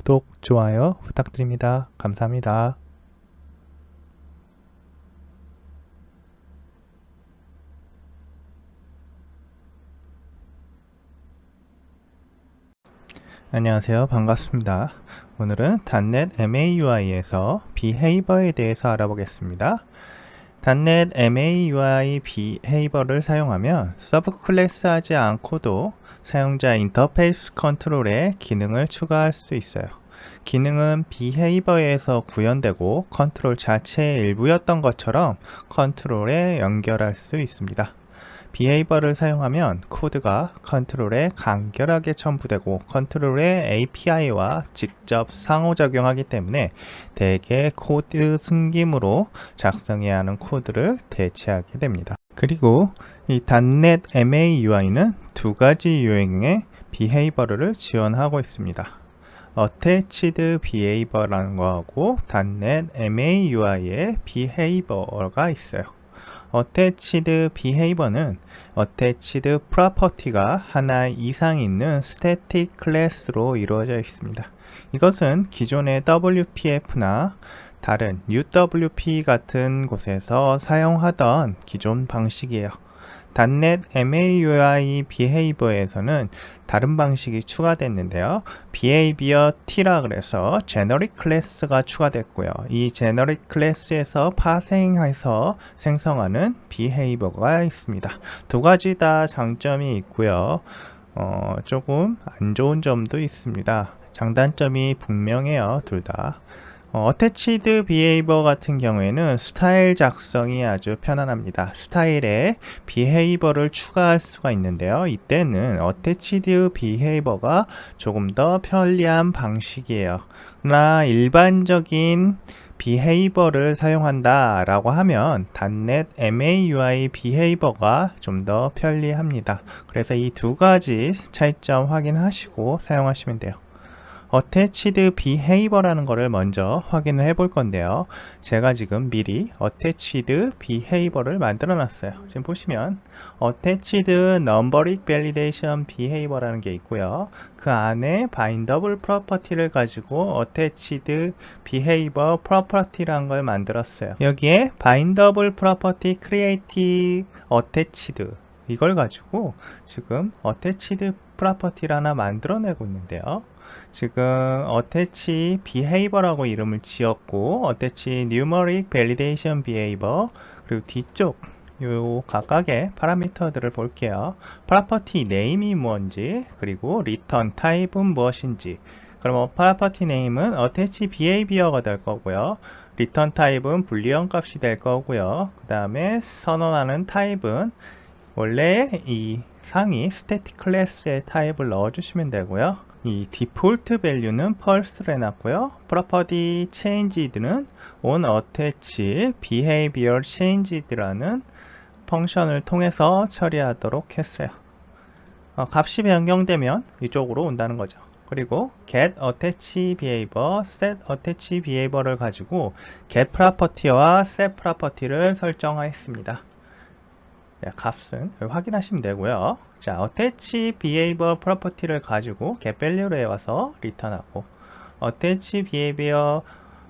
구독, 좋아요 부탁드립니다. 감사합니다. 안녕하세요. 반갑습니다. 오늘은 .NET MAUI에서 Behavior에 대해서 알아보겠습니다. .NET MAUI Behavior를 사용하면 서브 클래스 하지 않고도 사용자 인터페이스 컨트롤에 기능을 추가할 수 있어요. 기능은 Behavior에서 구현되고 컨트롤 자체의 일부였던 것처럼 컨트롤에 연결할 수 있습니다. Behavior를 사용하면 코드가 컨트롤에 간결하게 첨부되고 컨트롤의 API와 직접 상호작용하기 때문에 대개 코드 숨김으로 작성해야 하는 코드를 대체하게 됩니다. 그리고 이 .NET MAUI는 두 가지 유형의 Behavior를 지원하고 있습니다. Attached Behavior라는 거하고 .NET MAUI의 Behavior가 있어요. Attached Behavior는 Attached Property가 하나 이상 있는 Static Class로 이루어져 있습니다. 이것은 기존의 WPF나 다른 UWP 같은 곳에서 사용하던 기존 방식이에요. .NET MAUI Behavior에서는 다른 방식이 추가됐는데요. Behavior T라 그래서 Generic Class가 추가됐고요. 이 Generic Class에서 파생해서 생성하는 Behavior가 있습니다. 두 가지 다 장점이 있고요. 조금 안 좋은 점도 있습니다. 장단점이 분명해요. 둘 다. Attached Behavior 같은 경우에는 스타일 작성이 아주 편안합니다. 스타일에 Behavior를 추가할 수가 있는데요. 이때는 Attached Behavior가 조금 더 편리한 방식이에요. 그러나 일반적인 Behavior를 사용한다 라고 하면 .NET MAUI Behavior가 좀 더 편리합니다. 그래서 이 두 가지 차이점 확인하시고 사용하시면 돼요. Attached Behavior라는 거를 먼저 확인을 해볼 건데요. 제가 지금 미리 Attached Behavior를 만들어 놨어요. 지금 보시면 Attached Numeric Validation Behavior라는 게 있고요. 그 안에 Bindable Property를 가지고 Attached Behavior Property라는 걸 만들었어요. 여기에 Bindable Property Create Attached 이걸 가지고 지금 Attached Property를 하나 만들어내고 있는데요. 지금 Attach Behavior라고 이름을 지었고 Attach Numeric Validation Behavior 그리고 뒤쪽 요 각각의 파라미터들을 볼게요. Property Name이 뭔지 그리고 Return Type은 무엇인지 그럼 Property Name은 Attach Behavior가 될 거고요. Return Type은 불리언 값이 될 거고요. 그 다음에 선언하는 타입은 원래 이 상위 Static Class의 타입을 넣어주시면 되고요. 이 디폴트 밸류는 false로 해놨고요. property changed는 on attach behavior changed라는 펑션을 통해서 처리하도록 했어요. 값이 변경되면 이쪽으로 온다는 거죠. 그리고 get attach behavior, set attach behavior를 가지고 get property와 set property를 설정하였습니다. 네, 값은 확인하시면 되고요. 자, attach behavior property를 가지고 get value로 해와서 return하고 attach behavior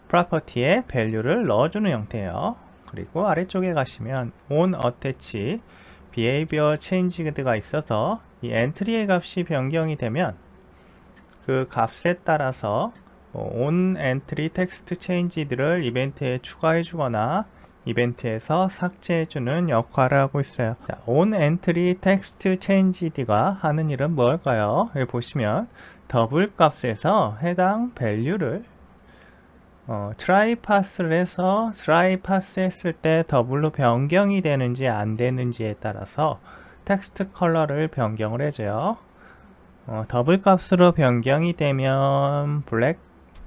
property에 value를 넣어주는 형태예요. 그리고 아래쪽에 가시면 on attach behavior changed가 있어서 이 entry의 값이 변경이 되면 그 값에 따라서 on entry text changed를 이벤트에 추가해 주거나 이벤트에서 삭제해주는 역할을 하고 있어요. 자, on entry text changed가 하는 일은 뭘까요? 여기 보시면 더블 값에서 해당 밸류를 try pass를 해서 try pass 했을 때 더블로 변경이 되는지 안 되는지에 따라서 텍스트 컬러를 변경을 해줘요. 더블 값으로 변경이 되면 블랙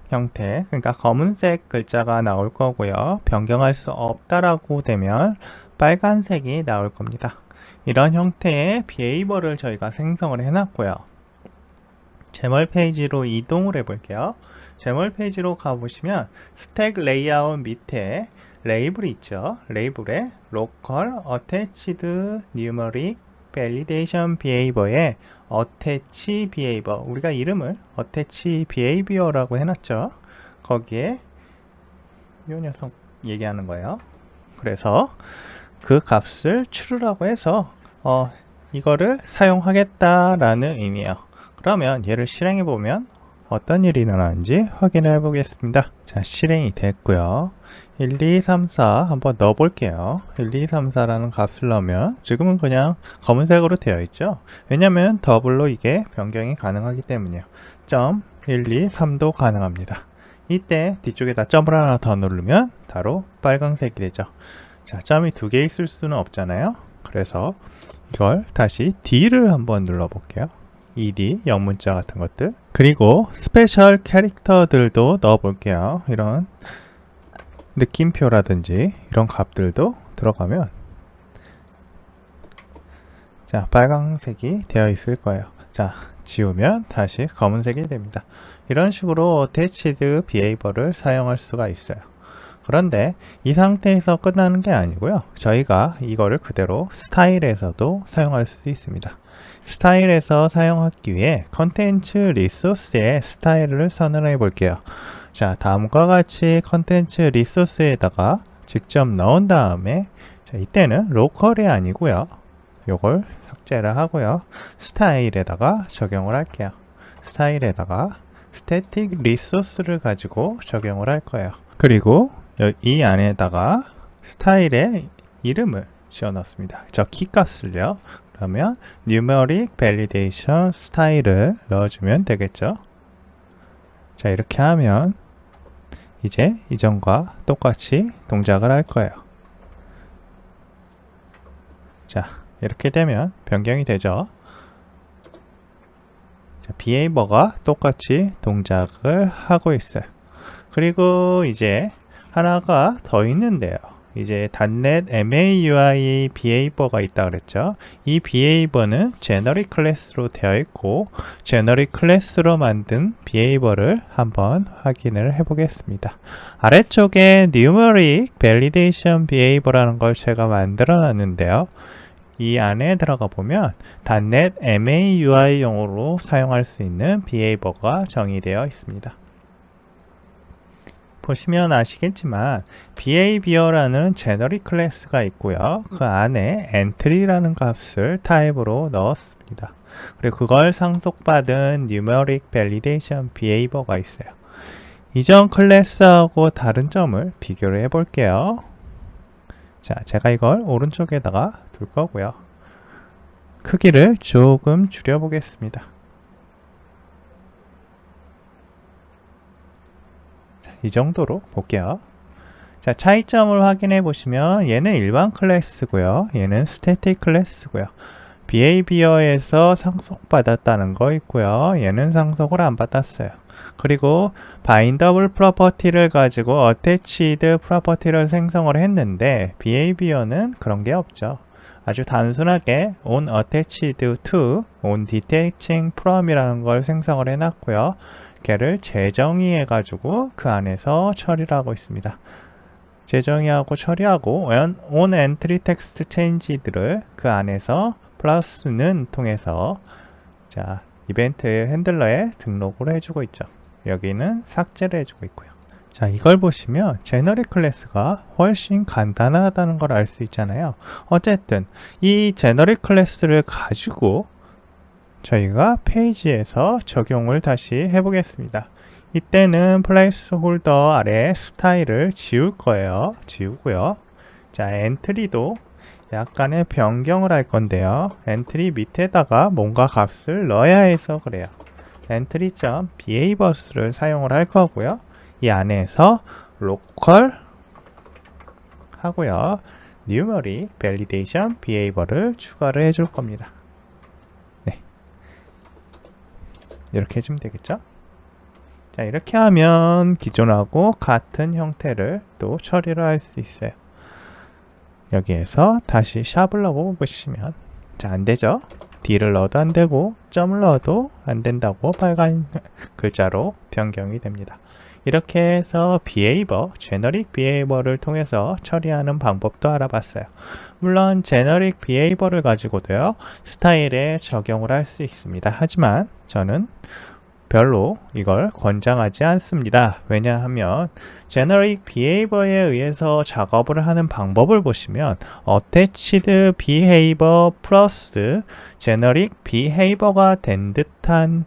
형태, 그러니까 검은색 글자가 나올 거고요. 변경할 수 없다라고 되면 빨간색이 나올 겁니다. 이런 형태의 behavior를 저희가 생성을 해놨고요. 제멀 페이지로 이동을 해볼게요. 제멀 페이지로 가보시면 스택 레이아웃 밑에 레이블이 있죠. 레이블에 local attached numeric validation behavior에 attach behavior, 우리가 이름을 attach behavior라고 해놨죠. 거기에 이 녀석 얘기하는 거예요. 그래서 그 값을 true라고 해서 이거를 사용하겠다라는 의미예요. 그러면 얘를 실행해 보면 어떤 일이 일어나는지 확인해 보겠습니다. 자, 실행이 됐고요. 1, 2, 3, 4 한번 넣어 볼게요. 1, 2, 3, 4라는 값을 넣으면 지금은 그냥 검은색으로 되어 있죠. 왜냐면 더블로 이게 변경이 가능하기 때문이에요. 점 1, 2, 3도 가능합니다. 이때 뒤쪽에다 점을 하나 더 누르면 바로 빨강색이 되죠. 자, 점이 두 개 있을 수는 없잖아요. 그래서 이걸 다시 D를 한번 눌러 볼게요. ED, 영문자 같은 것들. 그리고 스페셜 캐릭터들도 넣어 볼게요. 이런 느낌표라든지 이런 값들도 들어가면 자, 빨강색이 되어 있을 거예요. 자, 지우면 다시 검은색이 됩니다. 이런 식으로 attached behavior를 사용할 수가 있어요. 그런데 이 상태에서 끝나는 게 아니고요. 저희가 이거를 그대로 스타일에서도 사용할 수 있습니다. 스타일에서 사용하기 위해 컨텐츠 리소스에 스타일을 선언해 볼게요. 자, 다음과 같이 컨텐츠 리소스에다가 직접 넣은 다음에 자, 이때는 로컬이 아니고요. 요걸 삭제를 하고요. 스타일에다가 적용을 할게요. 스타일에다가 스태틱 리소스를 가지고 적용을 할 거예요. 그리고 이 안에다가 스타일의 이름을 지어 넣습니다. 저 키값을요. 그러면 numeric validation 스타일을 넣어주면 되겠죠. 자, 이렇게 하면 이제 이전과 똑같이 동작을 할 거예요. 자, 이렇게 되면 변경이 되죠. 자, behavior가 똑같이 동작을 하고 있어요. 그리고 이제 하나가 더 있는데요. 이제 .NET MAUI behavior가 있다 그랬죠. 이 behavior는 generic class로 되어 있고 generic class로 만든 behavior를 한번 확인을 해 보겠습니다. 아래쪽에 numeric validation behavior라는 걸 제가 만들어 놨는데요. 이 안에 들어가 보면 .NET MAUI용으로 사용할 수 있는 behavior가 정의되어 있습니다. 보시면 아시겠지만 behavior라는 generic class가 있고요. 그 안에 entry라는 값을 타입으로 넣었습니다. 그리고 그걸 상속받은 numeric validation behavior가 있어요. 이전 클래스하고 다른 점을 비교를 해 볼게요. 자, 제가 이걸 오른쪽에다가 둘 거고요. 크기를 조금 줄여 보겠습니다. 이 정도로 볼게요. 자, 차이점을 확인해 보시면 얘는 일반 클래스고요. 얘는 스태틱 클래스고요. behavior에서 상속받았다는 거 있고요. 얘는 상속을 안 받았어요. 그리고 bindable property를 가지고 attached property를 생성을 했는데 behavior는 그런 게 없죠. 아주 단순하게 on attached to, on detaching from이라는 걸 생성을 해놨고요. 걔를 재정의해 가지고 그 안에서 처리를 하고 있습니다. 재정의하고 처리하고 on entry text change들을 그 안에서 플러스는 통해서 자, 이벤트 핸들러에 등록을 해주고 있죠. 여기는 삭제를 해주고 있고요. 자, 이걸 보시면 제너릭 클래스가 훨씬 간단하다는 걸 알 수 있잖아요. 어쨌든 이 제너릭 클래스를 가지고 저희가 페이지에서 적용을 다시 해보겠습니다. 이때는 플레이스홀더 아래 스타일을 지울 거예요. 지우고요. 자, 엔트리도 약간의 변경을 할 건데요. 엔트리 밑에다가 뭔가 값을 넣어야 해서 그래요. entry.behaviors를 사용을 할 거고요. 이 안에서 local 하고요. numeric validation behavior를 추가를 해줄 겁니다. 이렇게 해주면 되겠죠? 자, 이렇게 하면 기존하고 같은 형태를 또 처리를 할 수 있어요. 여기에서 다시 샵을 넣어 보시면 자, 안 되죠? D를 넣어도 안 되고 점을 넣어도 안 된다고 빨간 글자로 변경이 됩니다. 이렇게 해서 behavior, generic behavior를 통해서 처리하는 방법도 알아봤어요. 물론 generic behavior를 가지고도요, 스타일에 적용을 할 수 있습니다. 하지만 저는 별로 이걸 권장하지 않습니다. 왜냐하면 generic behavior에 의해서 작업을 하는 방법을 보시면 attached behavior 플러스 generic behavior가 된 듯한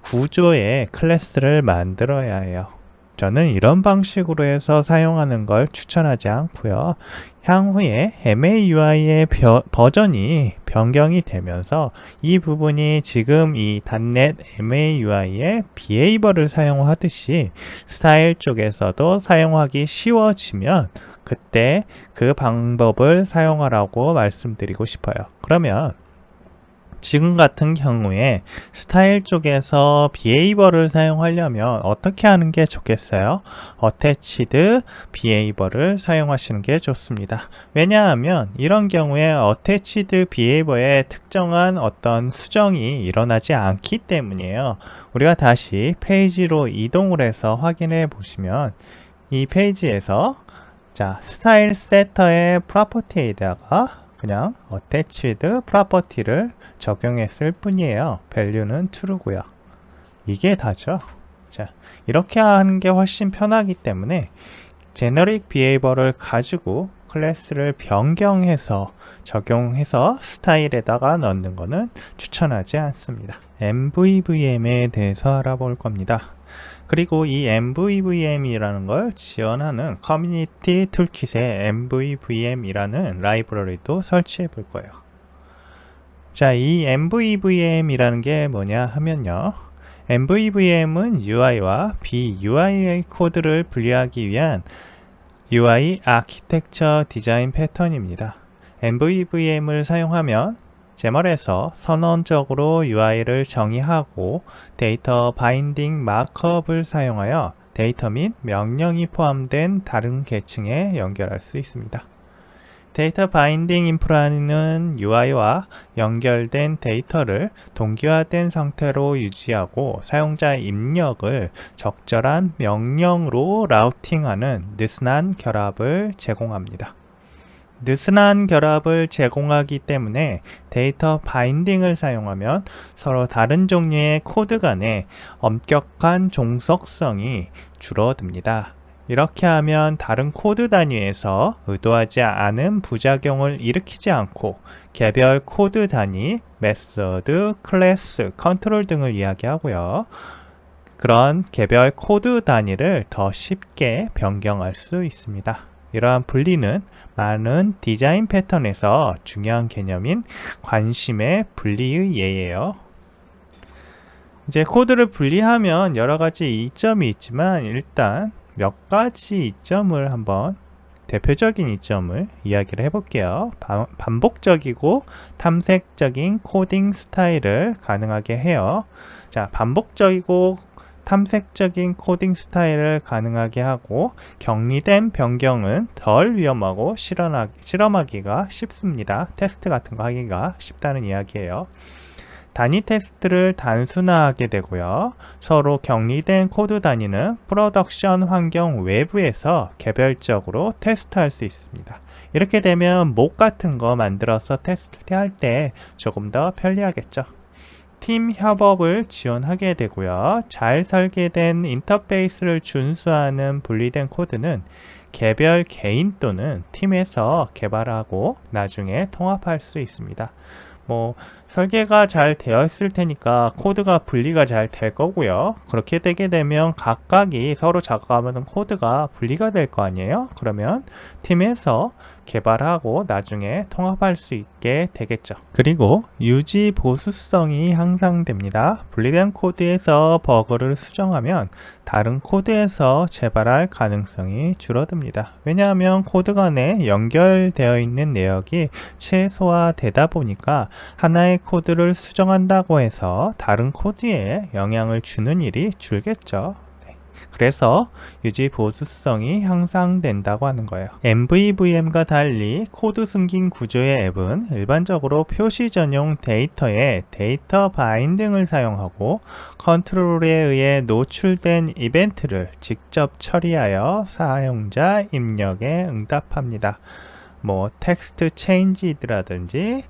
구조의 클래스를 만들어야 해요. 저는 이런 방식으로 해서 사용하는 걸 추천하지 않고요. 향후에 MAUI의 버전이 변경이 되면서 이 부분이 지금 이 .NET MAUI의 behavior를 사용하듯이 스타일 쪽에서도 사용하기 쉬워지면 그때 그 방법을 사용하라고 말씀드리고 싶어요. 그러면 지금 같은 경우에 스타일 쪽에서 behavior를 사용하려면 어떻게 하는 게 좋겠어요? attached behavior를 사용하시는 게 좋습니다. 왜냐하면 이런 경우에 attached behavior에 특정한 어떤 수정이 일어나지 않기 때문이에요. 우리가 다시 페이지로 이동을 해서 확인해 보시면 이 페이지에서 자, 스타일 세터의 프로퍼티에다가 그냥 attached property를 적용했을 뿐이에요. value는 true고요. 이게 다죠. 자, 이렇게 하는 게 훨씬 편하기 때문에 generic behavior를 가지고 클래스를 변경해서 적용해서 스타일에다가 넣는 거는 추천하지 않습니다. MVVM에 대해서 알아볼 겁니다. 그리고 이 MVVM이라는 걸 지원하는 커뮤니티 툴킷에 MVVM이라는 라이브러리도 설치해 볼 거예요. 자, 이 MVVM이라는 게 뭐냐 하면요. MVVM은 UI와 BUI 코드를 분리하기 위한 UI 아키텍처 디자인 패턴입니다. MVVM을 사용하면 제멀에서 선언적으로 UI를 정의하고 데이터 바인딩 마크업을 사용하여 데이터 및 명령이 포함된 다른 계층에 연결할 수 있습니다. 데이터 바인딩 인프라는 UI와 연결된 데이터를 동기화된 상태로 유지하고 사용자 입력을 적절한 명령으로 라우팅하는 느슨한 결합을 제공합니다. 느슨한 결합을 제공하기 때문에 데이터 바인딩을 사용하면 서로 다른 종류의 코드 간의 엄격한 종속성이 줄어듭니다. 이렇게 하면 다른 코드 단위에서 의도하지 않은 부작용을 일으키지 않고 개별 코드 단위, 메서드, 클래스, 컨트롤 등을 이야기하고요. 그런 개별 코드 단위를 더 쉽게 변경할 수 있습니다. 이러한 분리는 많은 디자인 패턴에서 중요한 개념인 관심의 분리의 예예요. 이제 코드를 분리하면 여러 가지 이점이 있지만 일단 몇 가지 이점을 한번 대표적인 이점을 이야기를 해볼게요. 반복적이고 탐색적인 코딩 스타일을 가능하게 해요. 자, 반복적이고 탐색적인 코딩 스타일을 가능하게 하고 격리된 변경은 덜 위험하고 실험하기가 쉽습니다. 테스트 같은 거 하기가 쉽다는 이야기예요. 단위 테스트를 단순화하게 되고요. 서로 격리된 코드 단위는 프로덕션 환경 외부에서 개별적으로 테스트할 수 있습니다. 이렇게 되면 목 같은 거 만들어서 테스트할 때 조금 더 편리하겠죠. 팀 협업을 지원하게 되고요. 잘 설계된 인터페이스를 준수하는 분리된 코드는 개별 개인 또는 팀에서 개발하고 나중에 통합할 수 있습니다. 설계가 잘 되어 있을 테니까 코드가 분리가 잘 될 거고요. 그렇게 되게 되면 각각이 서로 작업하는 코드가 분리가 될 거 아니에요? 그러면 팀에서 개발하고 나중에 통합할 수 있게 되겠죠. 그리고 유지 보수성이 향상됩니다. 분리된 코드에서 버그를 수정하면 다른 코드에서 재발할 가능성이 줄어듭니다. 왜냐하면 코드 간에 연결되어 있는 내역이 최소화되다 보니까 하나의 코드를 수정한다고 해서 다른 코드에 영향을 주는 일이 줄겠죠. 그래서 유지 보수성이 향상된다고 하는 거예요. MVVM과 달리 코드 숨긴 구조의 앱은 일반적으로 표시 전용 데이터에 데이터 바인딩을 사용하고 컨트롤에 의해 노출된 이벤트를 직접 처리하여 사용자 입력에 응답합니다. 뭐 텍스트 체인지라든지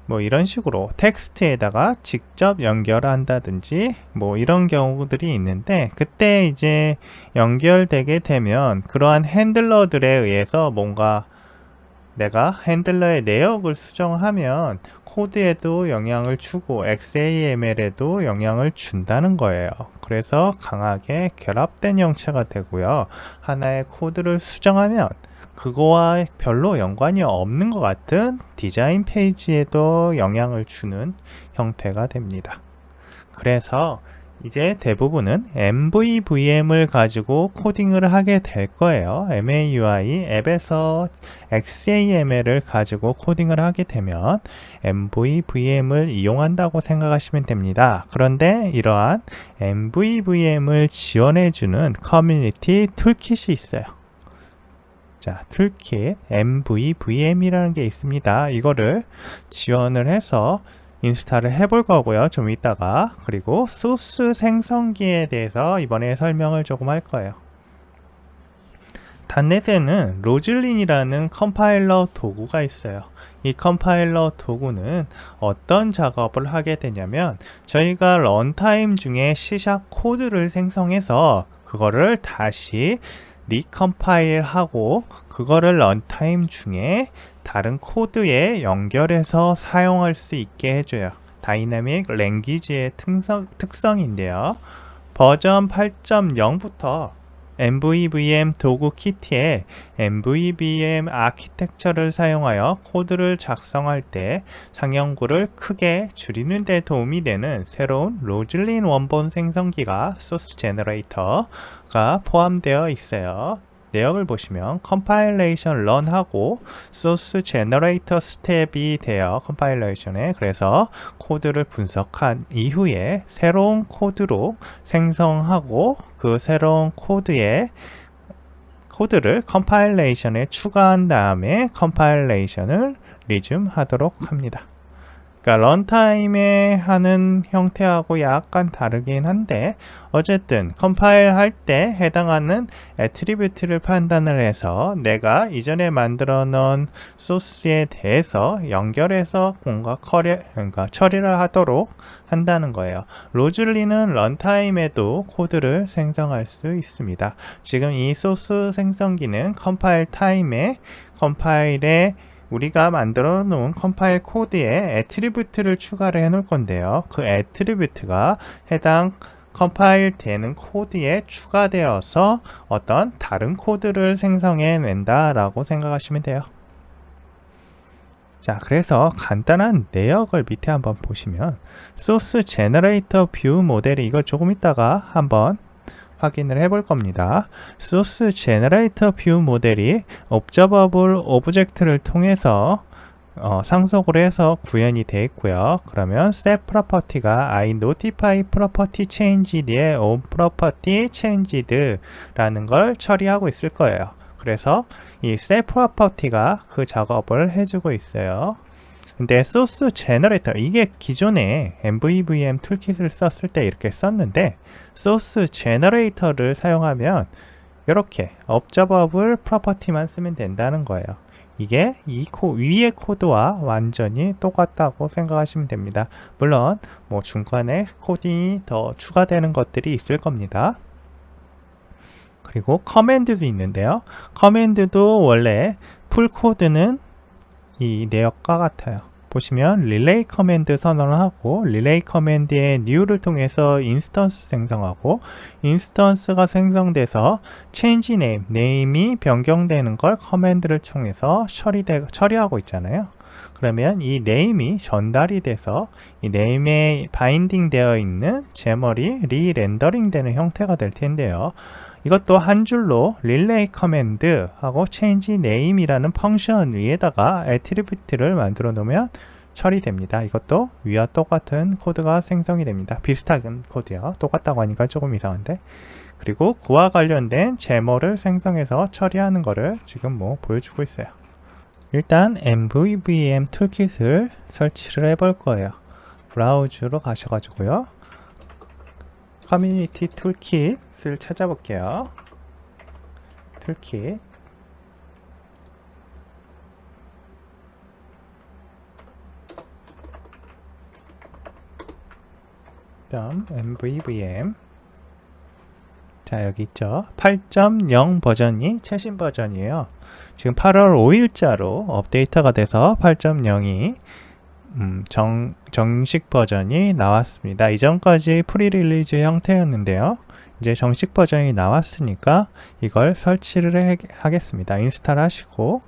뭐 이런 식으로 텍스트에다가 직접 연결한다든지 뭐 이런 경우들이 있는데, 그때 이제 연결되게 되면 그러한 핸들러들에 의해서 뭔가 내가 핸들러의 내역을 수정하면 코드에도 영향을 주고 XAML에도 영향을 준다는 거예요. 그래서 강하게 결합된 형체가 되고요. 하나의 코드를 수정하면 그거와 별로 연관이 없는 것 같은 디자인 페이지에도 영향을 주는 형태가 됩니다. 그래서 이제 대부분은 MVVM을 가지고 코딩을 하게 될 거예요. MAUI 앱에서 XAML을 가지고 코딩을 하게 되면 MVVM을 이용한다고 생각하시면 됩니다. 그런데 이러한 MVVM을 지원해주는 커뮤니티 툴킷이 있어요. 자, 툴킷 MVVM이라는 게 있습니다. 이거를 지원을 해서 인스탈을 해볼 거고요. 좀 이따가. 그리고 소스 생성기에 대해서 이번에 설명을 조금 할 거예요. 단넷에는 로즐린이라는 컴파일러 도구가 있어요. 이 컴파일러 도구는 어떤 작업을 하게 되냐면, 저희가 런타임 중에 C# 코드를 생성해서 그거를 다시 리컴파일하고 그거를 런타임 중에 다른 코드에 연결해서 사용할 수 있게 해줘요. 다이내믹 랭귀지의 특성인데요. 버전 8.0부터 MVVM 도구 키트에 MVVM 아키텍처를 사용하여 코드를 작성할 때 상형구를 크게 줄이는 데 도움이 되는 새로운 로즐린 원본 생성기가 소스 제너레이터가 포함되어 있어요. 내역을 보시면 컴파일레이션 런하고 소스 제너레이터 스텝이 되어 컴파일레이션에, 그래서 코드를 분석한 이후에 새로운 코드로 생성하고 그 새로운 코드를 컴파일레이션에 추가한 다음에 컴파일레이션을 리즘 하도록 합니다. 그러니까 런타임에 하는 형태하고 약간 다르긴 한데, 어쨌든 컴파일 할 때 해당하는 애트리뷰트를 판단을 해서 내가 이전에 만들어 놓은 소스에 대해서 연결해서 뭔가 처리를 하도록 한다는 거예요. 로즐린은 런타임에도 코드를 생성할 수 있습니다. 지금 이 소스 생성기는 컴파일 타임에 컴파일에 우리가 만들어 놓은 컴파일 코드에 애트리뷰트를 추가를 해 놓을 건데요. 그 애트리뷰트가 해당 컴파일 되는 코드에 추가되어서 어떤 다른 코드를 생성해 낸다 라고 생각하시면 돼요. 자, 그래서 간단한 내역을 밑에 한번 보시면, 소스 제너레이터 뷰 모델이, 이걸 조금 있다가 한번 확인을 해볼 겁니다. 소스 제너레이터 뷰 모델이 observable 오브젝트를 통해서 상속을 해서 구현이 되어 있고요. 그러면 set property가 I notify property changed의 on property changed라는 걸 처리하고 있을 거예요. 그래서 이 set property가 그 작업을 해주고 있어요. 근데 소스 제너레이터, 이게 기존에 MVVM 툴킷을 썼을 때 이렇게 썼는데, 소스 제너레이터를 사용하면 이렇게 observable property만 쓰면 된다는 거예요. 이게 위의 코드와 완전히 똑같다고 생각하시면 됩니다. 물론 뭐 중간에 코딩이 더 추가되는 것들이 있을 겁니다. 그리고 커맨드도 있는데요. 커맨드도 원래 풀 코드는 이 내역과 같아요. 보시면 릴레이 커맨드 선언을 하고, 릴레이 커맨드의 new를 통해서 인스턴스 생성하고, 인스턴스가 생성돼서 change name, 네임이 변경되는 걸 커맨드를 통해서 처리하고 있잖아요. 그러면 이 네임이 전달이 돼서 이 네임에 바인딩 되어 있는 제머리 리렌더링 되는 형태가 될 텐데요. 이것도 한 줄로 릴레이 커맨드 하고 change name이라는 펑션 위에다가 애트리뷰트를 만들어 놓으면 처리됩니다. 이것도 위와 똑같은 코드가 생성이 됩니다. 비슷한 코드요. 똑같다고 하니까 조금 이상한데. 그리고 그와 관련된 제모를 생성해서 처리하는 거를 지금 보여주고 있어요. 일단 MVVM 툴킷을 설치를 해볼 거예요. 브라우저로 가셔가지고요. 커뮤니티 툴킷을 찾아볼게요. 툴킷. MVVM. 자, 여기 있죠. 8.0 버전이 최신 버전이에요. 지금 8월 5일자로 업데이트가 돼서 8.0이 정식 버전이 나왔습니다. 이전까지 프리릴리즈 형태였는데요. 이제 정식 버전이 나왔으니까 이걸 설치를 하겠습니다. 인스탈 하시고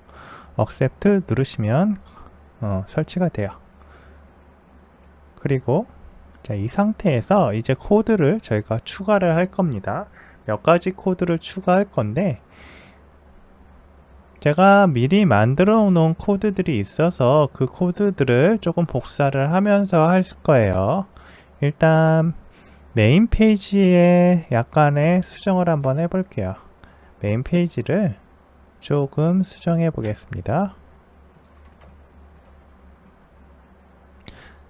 Accept 누르시면 설치가 돼요. 그리고 자, 이 상태에서 이제 코드를 저희가 추가를 할 겁니다. 몇 가지 코드를 추가할 건데 제가 미리 만들어 놓은 코드들이 있어서 그 코드들을 조금 복사를 하면서 할 거예요. 일단 메인 페이지에 약간의 수정을 한번 해볼게요. 메인 페이지를 조금 수정해 보겠습니다.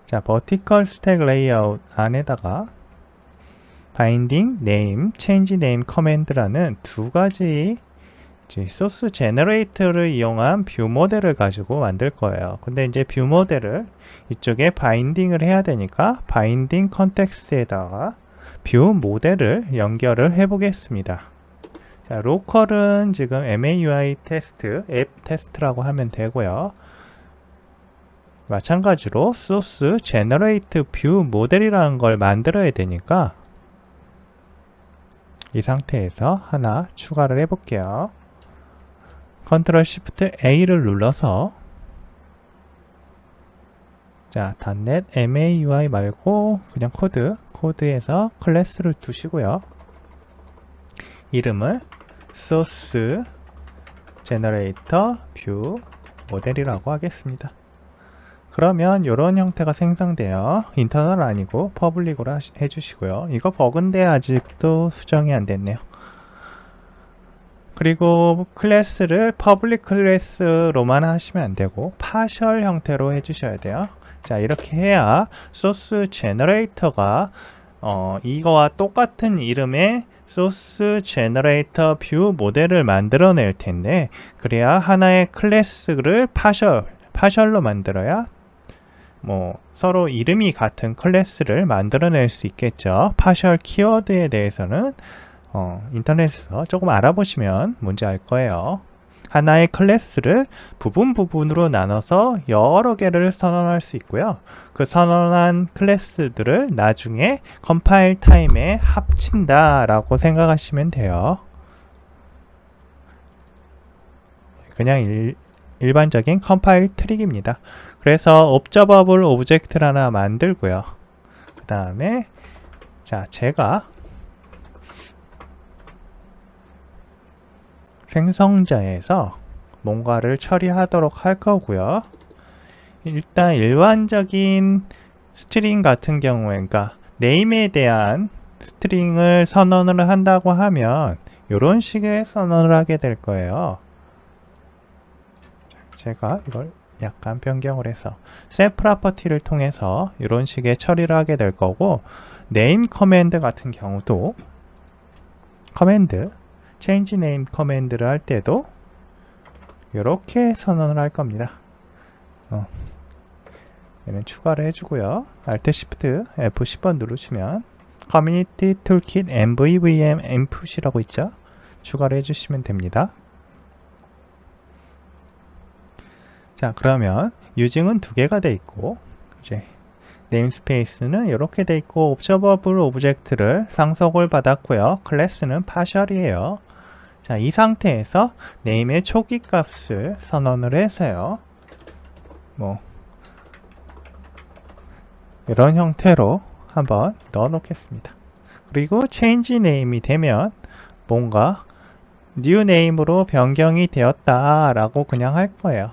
자, vertical stack layout 안에다가 binding name, change name command라는 두 가지 소스 제너레이터를 이용한 뷰 모델을 가지고 만들 거예요. 근데 이제 뷰 모델을 이쪽에 바인딩을 해야 되니까 바인딩 컨텍스트에다가 뷰 모델을 연결을 해 보겠습니다. 자, 로컬은 지금 MAUI 테스트, 앱 테스트라고 하면 되고요. 마찬가지로 소스 제너레이트 뷰 모델이라는 걸 만들어야 되니까 이 상태에서 하나 추가를 해 볼게요. 컨트롤 시프트 A를 눌러서 자, .NET MAUI 말고 그냥 코드에서 클래스를 두시고요. 이름을 소스 제너레이터 뷰 모델이라고 하겠습니다. 그러면 이런 형태가 생성돼요. 인터널 아니고 퍼블릭으로 해주시고요. 이거 버그인데 아직도 수정이 안 됐네요. 그리고 클래스를 퍼블릭 클래스로만 하시면 안 되고 파셜 형태로 해주셔야 돼요. 자, 이렇게 해야 소스 제너레이터가 이거와 똑같은 이름의 소스 제너레이터 뷰 모델을 만들어낼 텐데 그래야 하나의 클래스를 파셜로 만들어야 서로 이름이 같은 클래스를 만들어낼 수 있겠죠. 파셜 키워드에 대해서는 인터넷에서 조금 알아보시면 뭔지 알 거예요. 하나의 클래스를 부분으로 나눠서 여러 개를 선언할 수 있고요. 그 선언한 클래스들을 나중에 컴파일 타임에 합친다 라고 생각하시면 돼요. 그냥 일반적인 컴파일 트릭입니다. 그래서 observable 오브젝트를 하나 만들고요. 그 다음에 자, 제가 생성자에서 뭔가를 처리하도록 할 거고요. 일단 일반적인 스트링 같은 경우에 그러니까 네임에 대한 스트링을 선언을 한다고 하면 이런 식의 선언을 하게 될 거예요. 제가 이걸 약간 변경을 해서 set property를 통해서 이런 식의 처리를 하게 될 거고 name 커맨드 같은 경우도 커맨드 change name 커맨드를 할 때도 이렇게 선언을 할 겁니다. 얘는 추가를 해주고요. Alt Shift F10번 누르시면 Community Toolkit MVVM input이라고 있죠. 추가를 해주시면 됩니다. 자, 그러면 using은 두 개가 돼 있고 이제 네임스페이스는 이렇게 돼 있고 observable 오브젝트를 상속을 받았고요. 클래스는 partial이에요. 자, 이 상태에서 name의 초기 값을 선언을 해서요. 이런 형태로 한번 넣어 놓겠습니다. 그리고 change name이 되면 뭔가 new name으로 변경이 되었다 라고 그냥 할 거예요.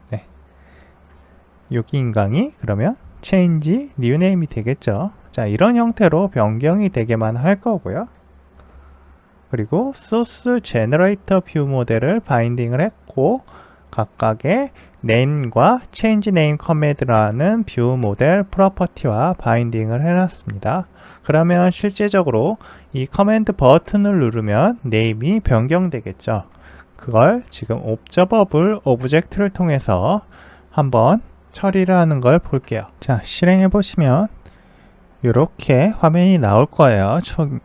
네. 여기 인강이 그러면 change new name이 되겠죠. 자, 이런 형태로 변경이 되게만 할 거고요. 그리고 소스 제너레이터 뷰 모델을 바인딩을 했고 각각의 name과 change name command라는 뷰 모델 프로퍼티와 바인딩을 해놨습니다. 그러면 실제적으로 이 커맨드 버튼을 누르면 name이 변경되겠죠. 그걸 지금 observable object를 통해서 한번 처리를 하는 걸 볼게요. 자, 실행해 보시면 이렇게 화면이 나올 거예요.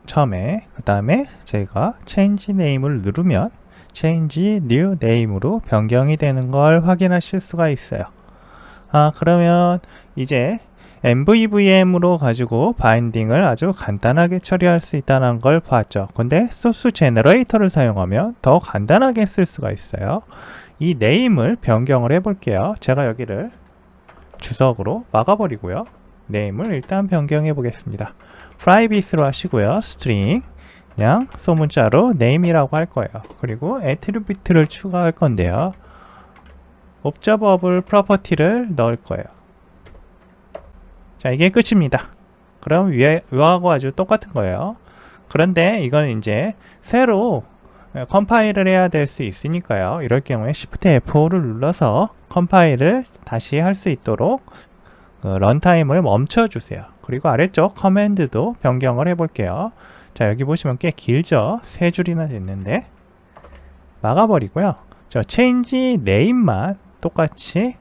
처음에. 그 다음에 제가 change name을 누르면 change new name으로 변경이 되는 걸 확인하실 수가 있어요. 그러면 이제 MVVM으로 가지고 바인딩을 아주 간단하게 처리할 수 있다는 걸 봤죠. 근데 소스 제너레이터를 사용하면 더 간단하게 쓸 수가 있어요. 이 name을 변경을 해 볼게요. 제가 여기를 주석으로 막아버리고요. name을 일단 변경해 보겠습니다. private로 하시고요. string 그냥 소문자로 name이라고 할 거예요. 그리고 attribute를 추가할 건데요. observable property를 넣을 거예요. 자, 이게 끝입니다. 그럼 위하고 아주 똑같은 거예요. 그런데 이건 이제 새로 컴파일을 해야 될 수 있으니까요. 이럴 경우에 Shift F5를 눌러서 컴파일을 다시 할 수 있도록 런타임을 멈춰 주세요. 그리고 아래쪽 커맨드도 변경을 해 볼게요. 자, 여기 보시면 꽤 길죠? 3줄이나 됐는데 막아버리고요. 저 change name만 똑같이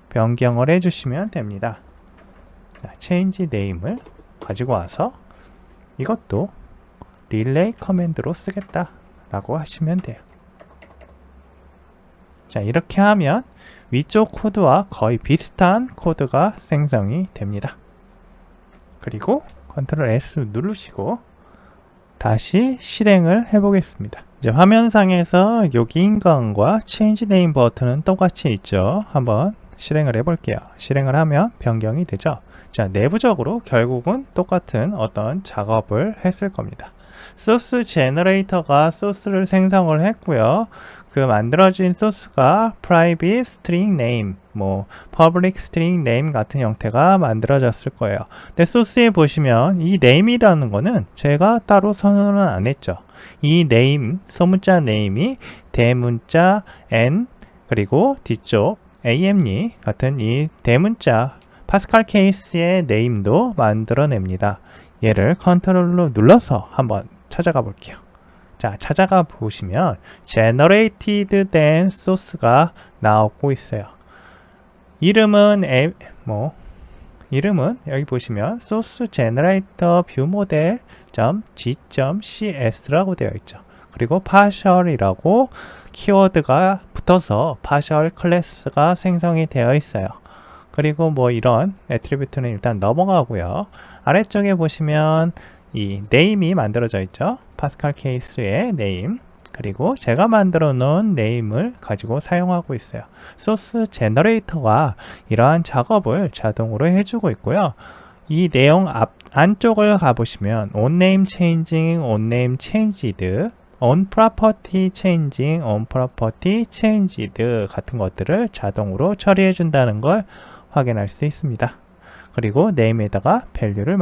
변경을 해 주시면 됩니다. 자, change name을 가지고 와서 이것도 relay 커맨드로 쓰겠다 라고 하시면 돼요. 자, 이렇게 하면 위쪽 코드와 거의 비슷한 코드가 생성이 됩니다. 그리고 Ctrl S 누르시고 다시 실행을 해 보겠습니다. 이제 화면상에서 여기 인간과 change name 버튼은 똑같이 있죠. 한번 실행을 해 볼게요. 실행을 하면 변경이 되죠. 자, 내부적으로 결국은 똑같은 어떤 작업을 했을 겁니다. 소스 제너레이터가 소스를 생성을 했고요. 그 만들어진 소스가 private string name, public string name 같은 형태가 만들어졌을 거예요. 근데 소스에 보시면 이 name이라는 거는 제가 따로 선언은 안 했죠. 이 name, 소문자 name이 대문자 n 그리고 뒤쪽 am니 같은 이 대문자 파스칼 케이스의 name도 만들어냅니다. 얘를 컨트롤로 눌러서 한번 찾아가 볼게요. 자, 찾아가 보시면 generated 된 소스가 나오고 있어요. 이름은 여기 보시면 source generator view model .g.cs라고 되어 있죠. 그리고 partial이라고 키워드가 붙어서 partial 클래스가 생성이 되어 있어요. 그리고 이런 애트리뷰트는 일단 넘어가고요. 아래쪽에 보시면 이 name이 만들어져 있죠. 파스칼 케이스의 name. 그리고 제가 만들어 놓은 name을 가지고 사용하고 있어요. 소스 제너레이터가 이러한 작업을 자동으로 해주고 있고요. 이 내용 안쪽을 가보시면 on name changing, on name changed, on property changing, on property changed 같은 것들을 자동으로 처리해 준다는 걸 확인할 수 있습니다. 그리고 name에다가 value를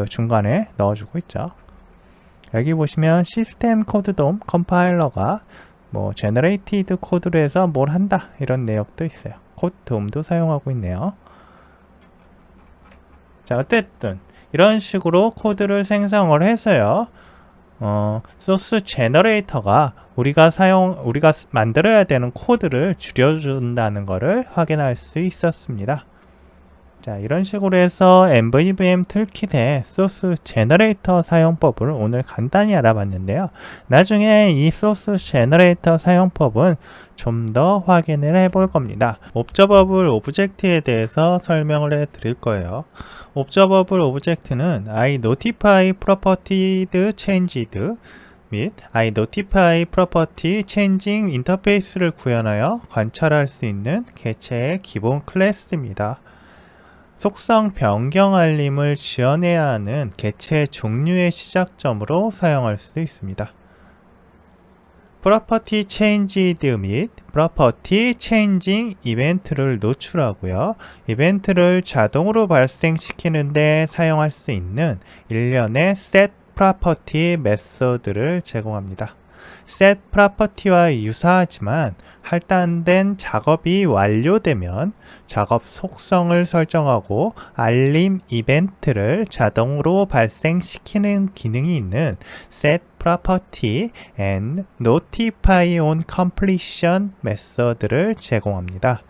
중간에 넣어주고 있죠. 여기 보시면 시스템 코드 돔 컴파일러가 generated 코드로 해서 뭘 한다 이런 내역도 있어요. 코드 돔도 사용하고 있네요. 자, 어쨌든 이런 식으로 코드를 생성을 해서요. 소스 제너레이터가 우리가 만들어야 되는 코드를 줄여준다는 것을 확인할 수 있었습니다. 자, 이런 식으로 해서 MVVM 툴킷의 소스 제너레이터 사용법을 오늘 간단히 알아봤는데요. 나중에 이 소스 제너레이터 사용법은 좀 더 확인을 해볼 겁니다. Observable Object에 대해서 설명을 해 드릴 거예요. Observable Object는 I notify property changed 및 I notify property changing 인터페이스를 구현하여 관찰할 수 있는 개체의 기본 클래스입니다. 속성 변경 알림을 지원해야 하는 개체 종류의 시작점으로 사용할 수 있습니다. Property Changed 및 Property Changing 이벤트를 노출하고요. 이벤트를 자동으로 발생시키는데 사용할 수 있는 일련의 set property 메소드를 제공합니다. set property와 유사하지만 할당된 작업이 완료되면 작업 속성을 설정하고 알림 이벤트를 자동으로 발생시키는 기능이 있는 set property and notify on completion 메소드를 제공합니다.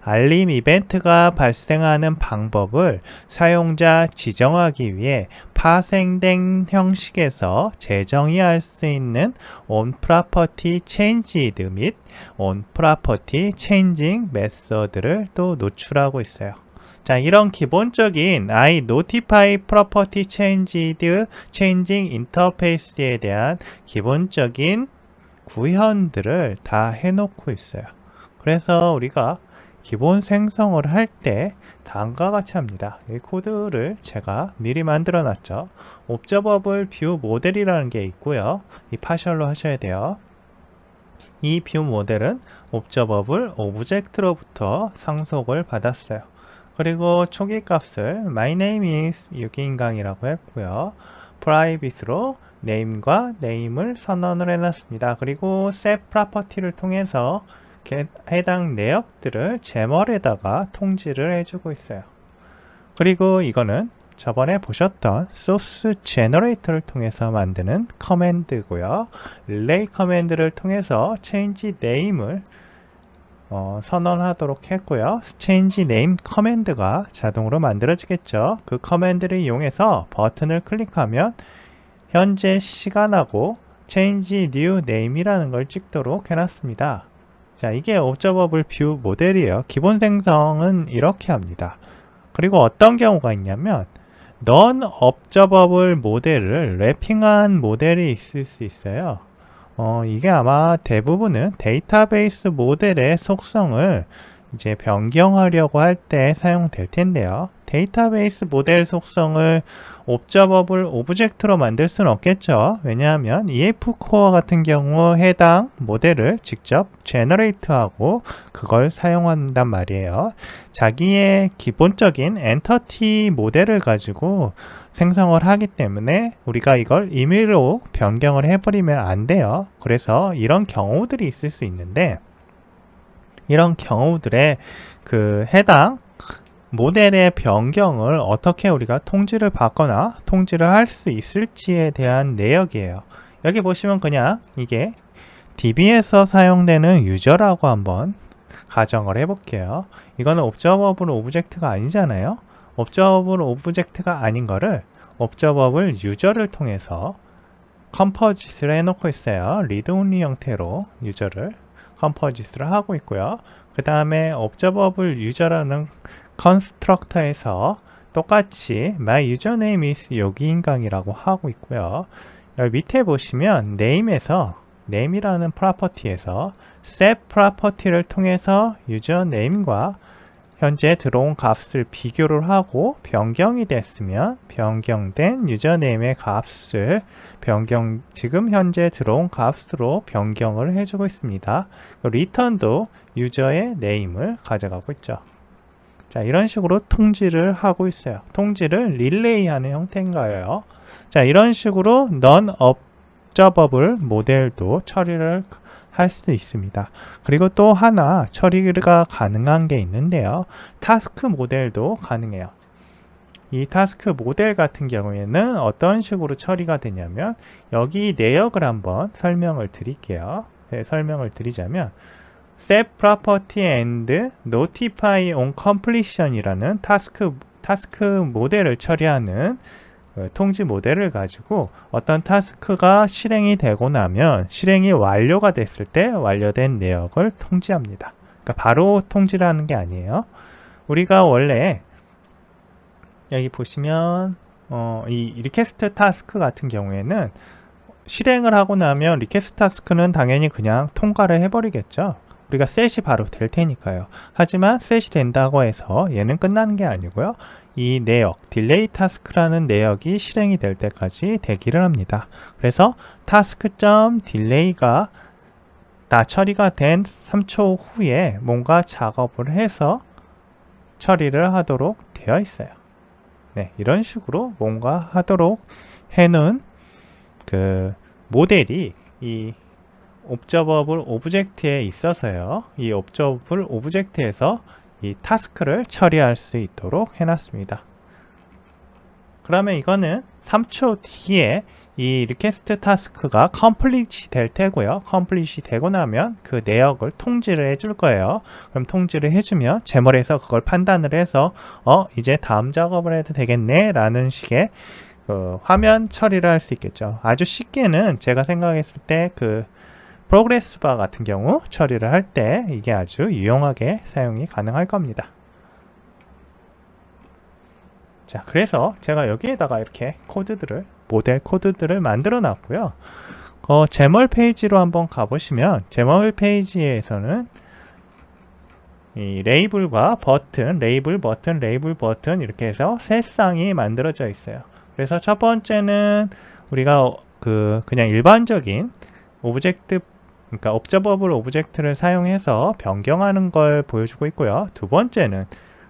알림 이벤트가 발생하는 방법을 사용자 지정하기 위해 파생된 형식에서 재정의할 수 있는 onProperty changed 및 onProperty changing 메소드를 또 노출하고 있어요. 자, 이런 기본적인 I notify property changing 인터페이스에 대한 기본적인 구현들을 다 해놓고 있어요. 그래서 우리가 기본 생성을 할 때 다음과 같이 합니다. 이 코드를 제가 미리 만들어 놨죠. 옵저버블 뷰 모델이라는 게 있고요. 이 파셜로 하셔야 돼요. 이 뷰 모델은 옵저버블 오브젝트로부터 상속을 받았어요. 그리고 초기 값을 my name is 유기인강이라고 했고요. private로 name과 name을 선언을 해놨습니다. 그리고 set property를 통해서 해당 내역들을 제멀에다가 통지를 해주고 있어요. 그리고 이거는 저번에 보셨던 source generator를 통해서 만드는 커맨드고요. relay 커맨드를 통해서 change name을 선언하도록 했고요. change name 커맨드가 자동으로 만들어지겠죠. 그 커맨드를 이용해서 버튼을 클릭하면 현재 시간하고 change new name이라는 걸 찍도록 해놨습니다. 자, 이게 옵저버블 뷰 모델이에요. 기본 생성은 이렇게 합니다. 그리고 어떤 경우가 있냐면 non-observable 모델을 랩핑한 모델이 있을 수 있어요. 이게 아마 대부분은 데이터베이스 모델의 속성을 이제 변경하려고 할 때 사용될 텐데요. 데이터베이스 모델 속성을 옵저버블 오브젝트로 만들 수는 없겠죠. 왜냐하면 EF 코어 같은 경우 해당 모델을 직접 제너레이트하고 그걸 사용한단 말이에요. 자기의 기본적인 엔터티 모델을 가지고 생성을 하기 때문에 우리가 이걸 임의로 변경을 해버리면 안 돼요. 그래서 이런 경우들이 있을 수 있는데 이런 경우들의 그 해당 모델의 변경을 어떻게 우리가 통지를 받거나 통지를 할 수 있을지에 대한 내역이에요. 여기 보시면 그냥 이게 DB에서 사용되는 유저라고 한번 가정을 해볼게요. 이거는 옵저버블 오브젝트가 아니잖아요. 옵저버블 오브젝트가 아닌 거를 옵저버블 유저를 통해서 컴포짓을 해놓고 있어요. 리드 온리 형태로 유저를 컴포짓을 하고 있고요. 그 다음에 옵저버블 유저라는 컨스트럭터에서 똑같이 my username is 여기인강이라고 하고 있고요. 여기 밑에 보시면 name에서 name이라는 프로퍼티에서 set 프로퍼티를 통해서 유저네임과 현재 들어온 값을 비교를 하고 변경이 됐으면 변경된 유저네임의 값을 지금 현재 들어온 값으로 변경을 해주고 있습니다. return도 유저의 네임을 가져가고 있죠. 자, 이런 식으로 통지를 하고 있어요. 통지를 릴레이하는 형태인 거예요. 자, 이런 식으로 non-observable 모델도 처리를 할 수 있습니다. 그리고 또 하나 처리가 가능한 게 있는데요. 타스크 모델도 가능해요. 이 타스크 모델 같은 경우에는 어떤 식으로 처리가 되냐면 여기 내역을 한번 설명을 드릴게요. 네, 설명을 드리자면 set property and notify on completion 이라는 타스크 모델을 처리하는 통지 모델을 가지고 어떤 타스크가 실행이 되고 나면 실행이 완료가 됐을 때 완료된 내역을 통지합니다. 그러니까 바로 통지를 하는 게 아니에요. 우리가 원래 여기 보시면 이 리퀘스트 타스크 같은 경우에는 실행을 하고 나면 리퀘스트 타스크는 당연히 그냥 통과를 해버리겠죠. 우리가 셋이 바로 될 테니까요. 하지만 셋이 된다고 해서 얘는 끝나는 게 아니고요. 이 내역, 딜레이 타스크라는 내역이 실행이 될 때까지 대기를 합니다. 그래서 task.delay가 다 처리가 된 3초 후에 뭔가 작업을 해서 처리를 하도록 되어 있어요. 네, 이런 식으로 뭔가 하도록 해놓은 그 모델이 이 옵저버블 오브젝트에 있어서요. 이 옵저버블 오브젝트에서 이 타스크를 처리할 수 있도록 해놨습니다. 그러면 이거는 3초 뒤에 이 리퀘스트 타스크가 컴플릿이 될 테고요. 컴플릿이 되고 나면 그 내역을 통지를 해줄 거예요. 그럼 통지를 해주면 제멀에서 그걸 판단을 해서 이제 다음 작업을 해도 되겠네 라는 식의 화면 처리를 할 수 있겠죠. 아주 쉽게는 제가 생각했을 때 그 프로그레스 바 같은 경우 처리를 할 때 이게 아주 유용하게 사용이 가능할 겁니다. 자, 그래서 제가 여기에다가 이렇게 코드들을, 모델 코드들을 만들어 놨고요. 제멀 페이지로 한번 가보시면, 제멀 페이지에서는 이 레이블과 버튼, 레이블 버튼, 레이블 버튼 이렇게 해서 세 쌍이 만들어져 있어요. 그래서 첫 번째는 우리가 그냥 일반적인 오브젝트, 그러니까 옵저버블 오브젝트를 사용해서 변경하는 걸 보여주고 있고요. 두 번째는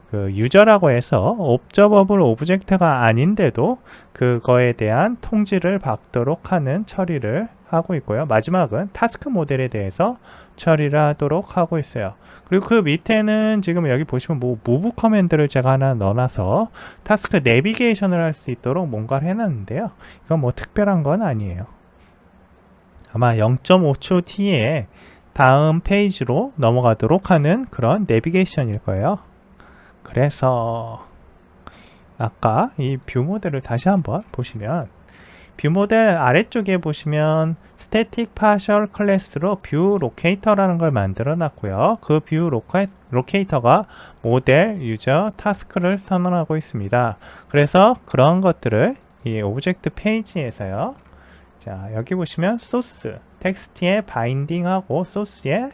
그 유저라고 해서 옵저버블 오브젝트가 아닌데도 그거에 대한 통지를 받도록 하는 처리를 하고 있고요. 마지막은 타스크 모델에 대해서 처리를 하도록 하고 있어요. 그리고 그 밑에는 지금 여기 보시면 무브 커맨드를 제가 하나 넣어놔서 타스크 내비게이션을 할 수 있도록 뭔가를 해놨는데요. 이건 뭐 특별한 건 아니에요. 아마 0.5초 뒤에 다음 페이지로 넘어가도록 하는 그런 내비게이션일 거예요. 그래서 아까 이 뷰 모델을 다시 한번 보시면 뷰 모델 아래쪽에 보시면 스태틱 파셜 클래스로 뷰 로케이터라는 걸 만들어 놨고요. 그 뷰 로케이터가 모델, 유저, 타스크를 선언하고 있습니다. 그래서 그런 것들을 이 오브젝트 페이지에서요. 자, 여기 보시면 소스, 텍스트에 바인딩하고 소스에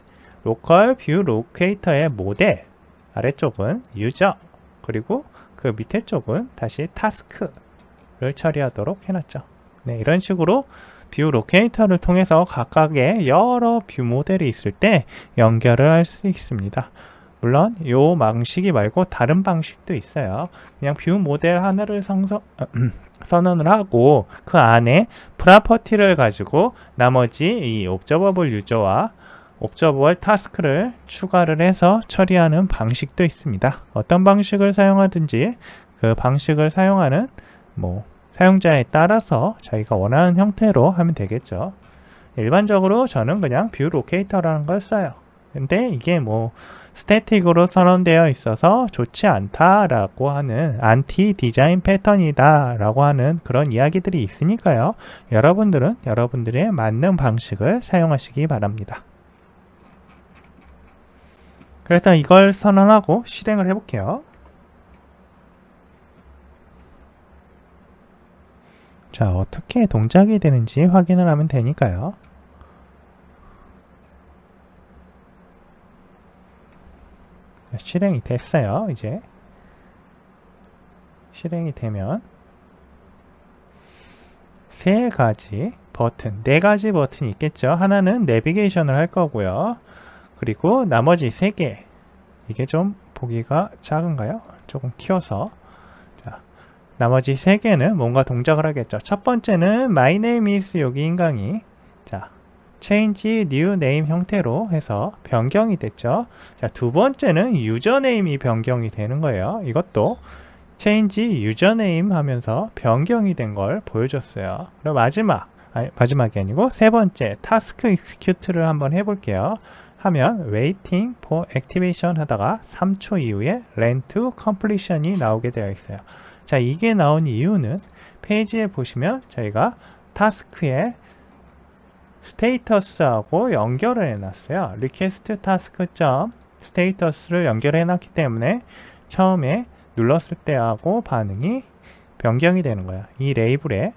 로컬 뷰 로케이터의 모델, 아래쪽은 유저, 그리고 그 밑에 쪽은 다시 타스크를 처리하도록 해놨죠. 네, 이런 식으로 뷰 로케이터를 통해서 각각의 여러 뷰 모델이 있을 때 연결을 할 수 있습니다. 물론 이 방식이 말고 다른 방식도 있어요. 그냥 뷰 모델 하나를 선언을 하고 그 안에 프로퍼티를 가지고 나머지 이 옵저버블 유저와 옵저버블 타스크를 추가를 해서 처리하는 방식도 있습니다. 어떤 방식을 사용하든지 그 방식을 사용하는 사용자에 따라서 자기가 원하는 형태로 하면 되겠죠. 일반적으로 저는 그냥 뷰 로케이터라는 걸 써요. 근데 이게 스태틱으로 선언되어 있어서 좋지 않다라고 하는 안티 디자인 패턴이다 라고 하는 그런 이야기들이 있으니까요. 여러분들은 여러분들의 맞는 방식을 사용하시기 바랍니다. 그래서 이걸 선언하고 실행을 해볼게요. 자, 어떻게 동작이 되는지 확인을 하면 되니까요. 실행이 됐어요. 이제 실행이 되면 세 가지 버튼, 네 가지 버튼이 있겠죠. 하나는 내비게이션을 할 거고요. 그리고 나머지 세 개, 이게 좀 보기가 작은가요? 조금 키워서. 자, 나머지 세 개는 뭔가 동작을 하겠죠. 첫 번째는 my name is 여기 인강이 자, change new name 형태로 해서 변경이 됐죠. 자, 두 번째는 유저네임이 변경이 되는 거예요. 이것도 change username 하면서 변경이 된 걸 보여줬어요. 그리고 마지막이 아니고 세 번째 task execute를 한번 해볼게요. 하면 waiting for activation 하다가 3초 이후에 run to completion이 나오게 되어 있어요. 자, 이게 나온 이유는 페이지에 보시면 저희가 타스크의 스테이터스하고 연결을 해놨어요. request task status를 연결해 놨기 때문에 처음에 눌렀을 때하고 반응이 변경이 되는 거예요. 이 레이블에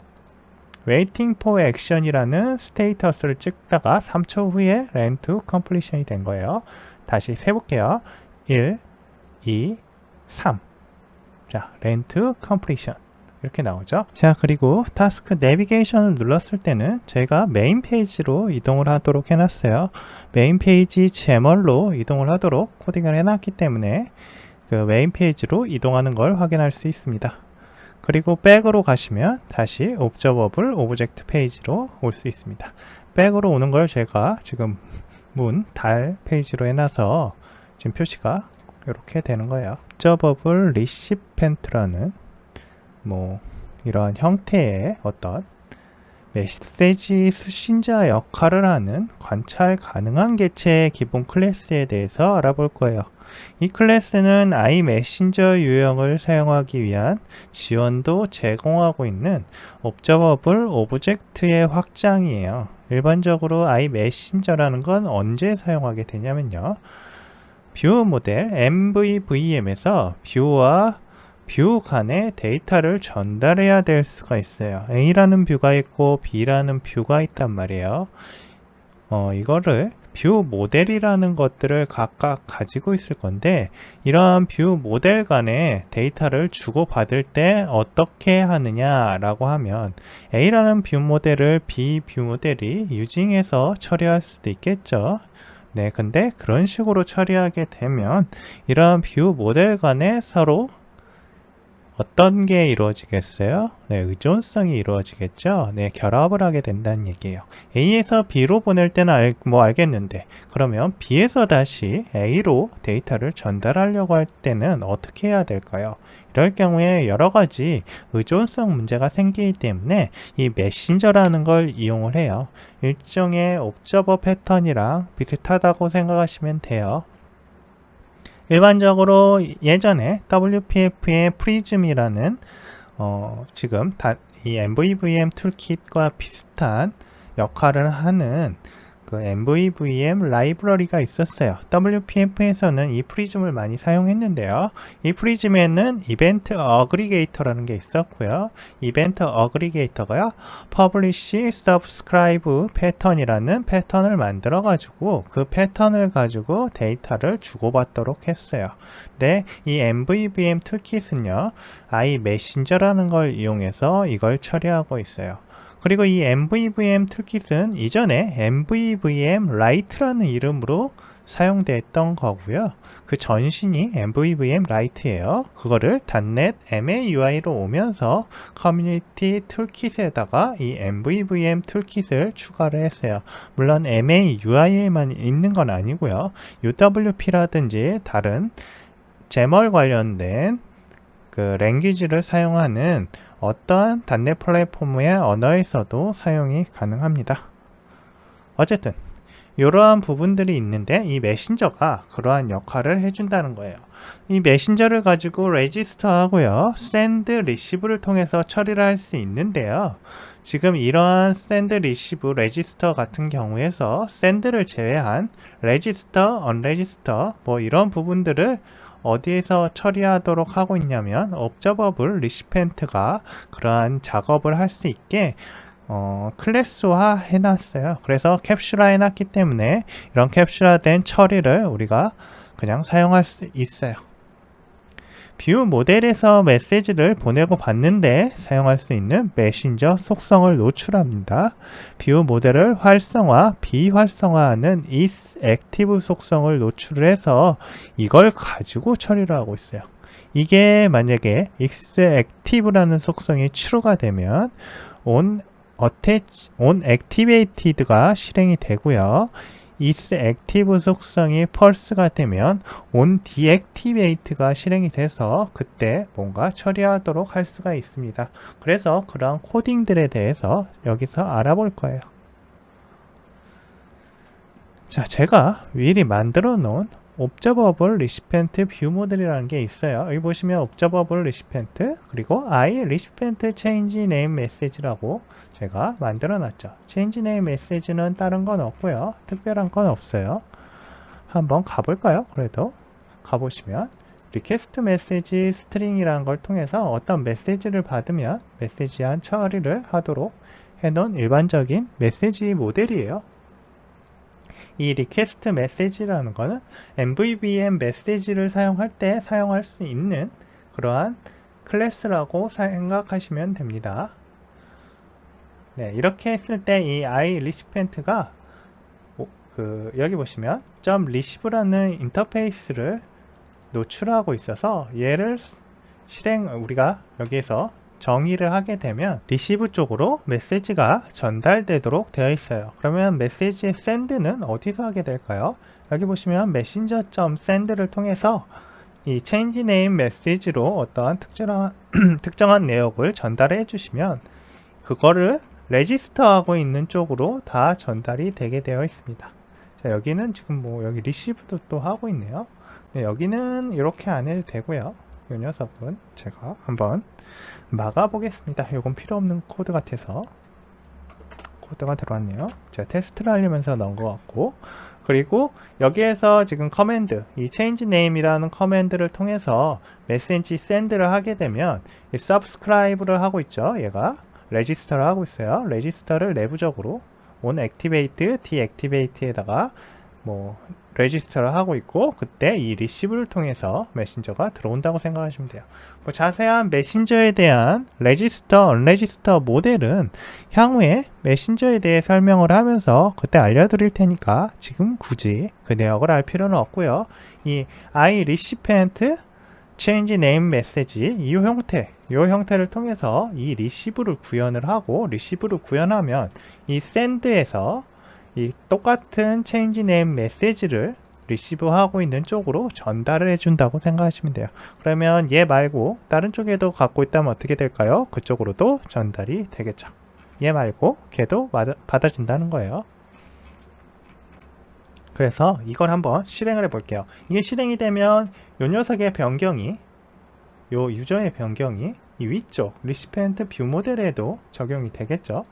waiting for action이라는 스테이터스를 찍다가 3초 후에 run to completion이 된 거예요. 다시 세볼게요. 1, 2, 3. 자, run to completion. 이렇게 나오죠. 자, 그리고 타스크 내비게이션을 눌렀을 때는 저희가 메인 페이지로 이동을 하도록 해놨어요. 메인 페이지 제멀로 이동을 하도록 코딩을 해놨기 때문에 그 메인 페이지로 이동하는 걸 확인할 수 있습니다. 그리고 백으로 가시면 다시 observable 오브젝트 페이지로 올 수 있습니다. 백으로 오는 걸 제가 지금 달 페이지로 해놔서 지금 표시가 이렇게 되는 거예요. observable recipient라는 이러한 형태의 어떤 메시지 수신자 역할을 하는 관찰 가능한 개체의 기본 클래스에 대해서 알아볼 거예요. 이 클래스는 iMessenger 유형을 사용하기 위한 지원도 제공하고 있는 observable 오브젝트의 확장이에요. 일반적으로 iMessenger라는 건 언제 사용하게 되냐면요. 뷰 모델 MVVM에서 뷰와 뷰 간에 데이터를 전달해야 될 수가 있어요. A라는 뷰가 있고 B라는 뷰가 있단 말이에요. 이거를 뷰 모델이라는 것들을 각각 가지고 있을 건데, 이러한 뷰 모델 간에 데이터를 주고받을 때 어떻게 하느냐라고 하면 A라는 뷰 모델을 B 뷰 모델이 유징해서 처리할 수도 있겠죠. 네, 근데 그런 식으로 처리하게 되면 이러한 뷰 모델 간에 서로 어떤 게 이루어지겠어요? 네, 의존성이 이루어지겠죠? 네, 결합을 하게 된다는 얘기예요. A에서 B로 보낼 때는 알겠는데, 그러면 B에서 다시 A로 데이터를 전달하려고 할 때는 어떻게 해야 될까요? 이럴 경우에 여러 가지 의존성 문제가 생기기 때문에 이 메신저라는 걸 이용을 해요. 일종의 옵저버 패턴이랑 비슷하다고 생각하시면 돼요. 일반적으로 예전에 WPF의 프리즘이라는 지금 이 MVVM 툴킷과 비슷한 역할을 하는 그 MVVM 라이브러리가 있었어요. WPF에서는 이 프리즘을 많이 사용했는데요. 이 프리즘에는 이벤트 어그리게이터라는 게 있었고요. 이벤트 어그리게이터가요, Publish, Subscribe 패턴이라는 패턴을 만들어 가지고 그 패턴을 가지고 데이터를 주고받도록 했어요. 네, 이 MVVM 툴킷은요, iMessenger라는 걸 이용해서 이걸 처리하고 있어요. 그리고 이 MVVM 툴킷은 이전에 MVVM Lite라는 이름으로 사용됐던 거고요. 그 전신이 MVVM Lite예요. 그거를 .NET MAUI로 오면서 커뮤니티 툴킷에다가 이 MVVM 툴킷을 추가를 했어요. 물론 MAUI에만 있는 건 아니고요. UWP라든지 다른 제멀 관련된 그 랭귀지를 사용하는 어떠한 .NET 플랫폼의 언어에서도 사용이 가능합니다. 어쨌든 이러한 부분들이 있는데 이 메신저가 그러한 역할을 해준다는 거예요. 이 메신저를 가지고 레지스터 하고요, 샌드 리시브를 통해서 처리를 할 수 있는데요. 지금 이러한 샌드 리시브 레지스터 같은 경우에서 샌드를 제외한 레지스터, 언레지스터 이런 부분들을 어디에서 처리하도록 하고 있냐면 observable recipient가 그러한 작업을 할 수 있게 클래스화 해놨어요. 그래서 캡슐화 해놨기 때문에 이런 캡슐화된 처리를 우리가 그냥 사용할 수 있어요. 뷰 모델에서 메시지를 보내고 받는데 사용할 수 있는 메신저 속성을 노출합니다. 뷰 모델을 활성화, 비활성화하는 isActive 속성을 노출해서 이걸 가지고 처리를 하고 있어요. 이게 만약에 isActive라는 속성이 true가 되면 onActivated가 실행이 되고요. isActive 속성이 false가 되면 onDeactivate가 실행이 돼서 그때 뭔가 처리하도록 할 수가 있습니다. 그래서 그러한 코딩들에 대해서 여기서 알아볼 거예요. 자, 제가 미리 만들어 놓은 observable recipient view 모델이라는 게 있어요. 여기 보시면 observable recipient 그리고 I recipient change name message라고 제가 만들어 놨죠. change name message는 다른 건 없고요. 특별한 건 없어요. 한번 가볼까요? 그래도 가보시면 request message string이라는 걸 통해서 어떤 메시지를 받으면 메시지한 처리를 하도록 해놓은 일반적인 메시지 모델이에요. 이 request message라는 거는 MVVM 메시지를 사용할 때 사용할 수 있는 그러한 클래스라고 생각하시면 됩니다. 네, 이렇게 했을 때 이 iRecipient가 여기 보시면 .receive라는 인터페이스를 노출하고 있어서 얘를 우리가 여기에서 정의를 하게 되면 리시브 쪽으로 메시지가 전달되도록 되어 있어요. 그러면 메시지의 샌드는 어디서 하게 될까요? 여기 보시면 messenger.send를 통해서 이 change name 메시지로 어떠한 특정한 내역을 전달해 주시면 그거를 레지스터하고 있는 쪽으로 다 전달이 되게 되어 있습니다. 자, 여기는 지금 뭐 여기 리시브도 또 하고 있네요. 네, 여기는 이렇게 안 해도 되고요. 이 녀석은 제가 한번 막아 보겠습니다. 이건 필요 없는 코드 같아서 코드가 들어왔네요. 제가 테스트를 하려면서 넣은 것 같고, 그리고 여기에서 지금 커맨드, 이 change name이라는 커맨드를 통해서 메시지 샌드를 하게 되면 이 subscribe를 하고 있죠. 얘가 레지스터를 하고 있어요. 레지스터를 내부적으로 on activate, deactivate에다가 뭐 레지스터를 하고 있고, 그때 이 리시브를 통해서 메신저가 들어온다고 생각하시면 돼요. 뭐 자세한 메신저에 대한 레지스터, 언레지스터 모델은 향후에 메신저에 대해 설명을 하면서 그때 알려드릴 테니까 지금 굳이 그 내역을 알 필요는 없고요. 이 I recipient change name message 이 형태를 통해서 이 리시브를 구현을 하고, 리시브를 구현하면 이 send에서 이 똑같은 change name 메시지를 리시브하고 있는 쪽으로 전달을 해준다고 생각하시면 돼요. 그러면 얘 말고 다른 쪽에도 갖고 있다면 어떻게 될까요? 그쪽으로도 전달이 되겠죠. 얘 말고 걔도 받아준다는 거예요. 그래서 이걸 한번 실행을 해볼게요. 이게 실행이 되면 이 녀석의 변경이, 요 유저의 변경이 이 위쪽 리시펜트 뷰 모델에도 적용이 되겠죠.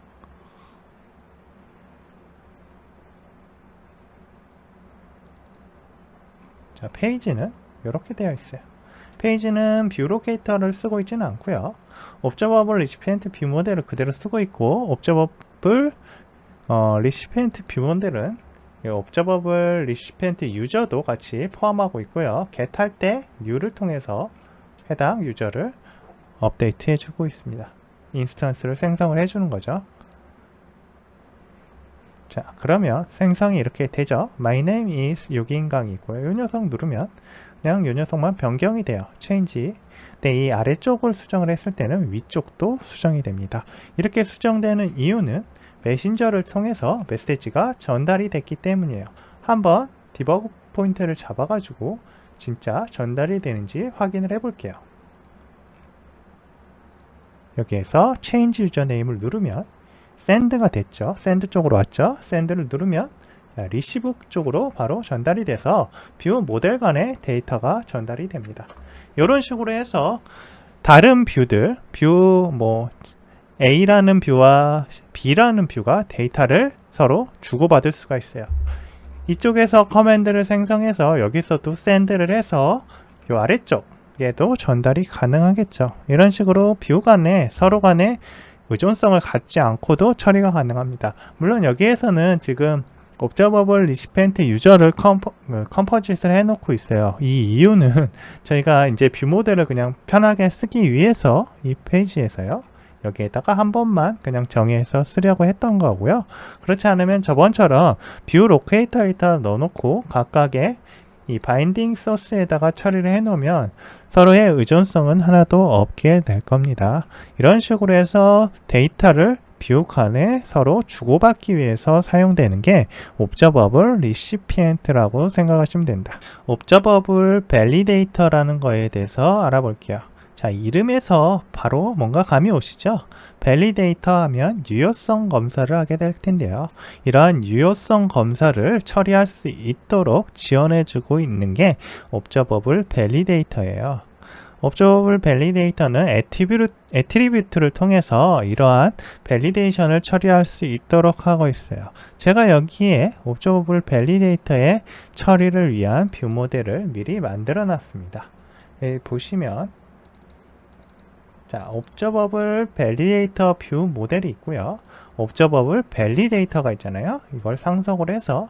자, 페이지는 이렇게 되어 있어요. 페이지는 뷰 로케이터를 쓰고 있지는 않고요. 옵저버블 리시피엔트 뷰 모델을 그대로 쓰고 있고, 옵저버블 리시피엔트 뷰 모델은 옵저버블 리시피엔트 유저도 같이 포함하고 있고요. get 할 때 new를 통해서 해당 유저를 업데이트 해주고 있습니다. 인스턴스를 생성을 해주는 거죠. 자, 그러면 생성이 이렇게 되죠. My name is 유기인강이고요. 이 녀석 누르면 그냥 이 녀석만 변경이 돼요. change. 근데 이 아래쪽을 수정을 했을 때는 위쪽도 수정이 됩니다. 이렇게 수정되는 이유는 메신저를 통해서 메시지가 전달이 됐기 때문이에요. 한번 디버그 포인트를 잡아가지고 진짜 전달이 되는지 확인을 해볼게요. 여기에서 change 유저네임을 누르면 send가 됐죠. send 쪽으로 왔죠. send를 누르면 receive 쪽으로 바로 전달이 돼서 뷰 모델 간의 데이터가 전달이 됩니다. 이런 식으로 해서 다른 뷰들, 뷰 뭐 A라는 뷰와 B라는 뷰가 데이터를 서로 주고받을 수가 있어요. 이쪽에서 커맨드를 생성해서 여기서도 send를 해서 이 아래쪽에도 전달이 가능하겠죠. 이런 식으로 뷰 간에 서로 간에 의존성을 갖지 않고도 처리가 가능합니다. 물론 여기에서는 지금 옵저버블 리시펜트 유저를 컴포짓을 해놓고 있어요. 이 이유는 저희가 이제 뷰 모델을 그냥 편하게 쓰기 위해서 이 페이지에서요, 여기에다가 한 번만 그냥 정의해서 쓰려고 했던 거고요. 그렇지 않으면 저번처럼 뷰 로케이터에다 넣어놓고 각각의 이 바인딩 소스에다가 처리를 해놓으면 서로의 의존성은 하나도 없게 될 겁니다. 이런 식으로 해서 데이터를 뷰 간에 서로 주고받기 위해서 사용되는 게 옵저버블 리시피엔트라고 생각하시면 된다. 옵저버블 밸리데이터라는 거에 대해서 알아볼게요. 자, 이름에서 바로 뭔가 감이 오시죠? 밸리데이터 하면 유효성 검사를 하게 될 텐데요. 이러한 유효성 검사를 처리할 수 있도록 지원해주고 있는 게 옵저버블 밸리데이터예요. 옵저버블 밸리데이터는 애트리뷰트를 통해서 이러한 밸리데이션을 처리할 수 있도록 하고 있어요. 제가 여기에 옵저버블 밸리데이터의 처리를 위한 뷰 모델을 미리 만들어 놨습니다. 보시면 자, 옵저버블 밸리데이터 뷰 모델이 있고요. 옵저버블 밸리데이터가 있잖아요. 이걸 상속을 해서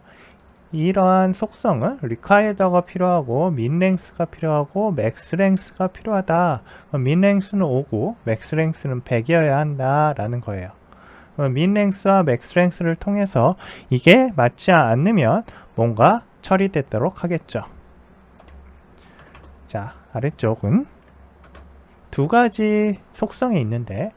이러한 속성은 required가 필요하고 minlength가 필요하고 maxlength가 필요하다. minlength는 5고 maxlength는 100이어야 한다 라는 거예요. minlength와 maxlength를 통해서 이게 맞지 않으면 뭔가 처리되도록 하겠죠. 자, 아래쪽은 두 가지 속성이 있는데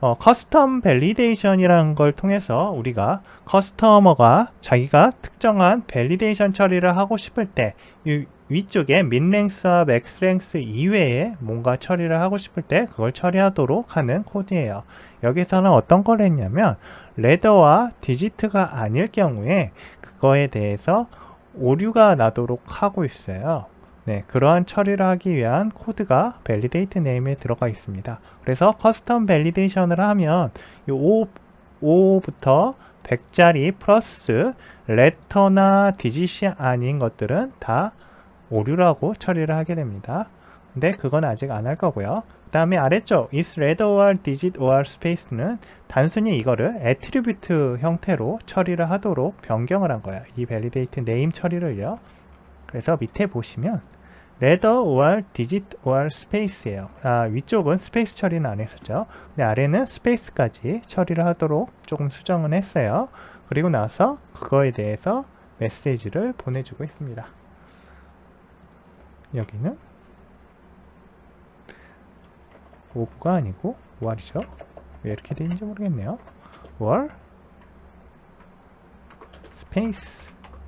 커스텀 밸리데이션이라는 걸 통해서 우리가 커스터머가 자기가 특정한 밸리데이션 처리를 하고 싶을 때 이 위쪽에 민랭스와 맥스랭스 이외에 뭔가 처리를 하고 싶을 때 그걸 처리하도록 하는 코드예요. 여기서는 어떤 걸 했냐면 레더와 디지트가 아닐 경우에 그거에 대해서 오류가 나도록 하고 있어요. 네, 그러한 처리를 하기 위한 코드가 validate name에 들어가 있습니다. 그래서 커스텀 밸리데이션을 하면 이 5부터 100짜리 플러스 레터나 디짓이 아닌 것들은 다 오류라고 처리를 하게 됩니다. 근데 그건 아직 안 할 거고요. 그 다음에 아래쪽 is letter or digit or space는 단순히 이거를 attribute 형태로 처리를 하도록 변경을 한 거야. 이 validate name 처리를요. 그래서 밑에 보시면 letter or digit or space예요. 위쪽은 space 처리는 안 했었죠. 근데 아래는 space까지 처리를 하도록 조금 수정은 했어요. 그리고 나서 그거에 대해서 메시지를 보내주고 있습니다. 여기는 오브가 아니고 war이죠. 왜 이렇게 되는지 모르겠네요. war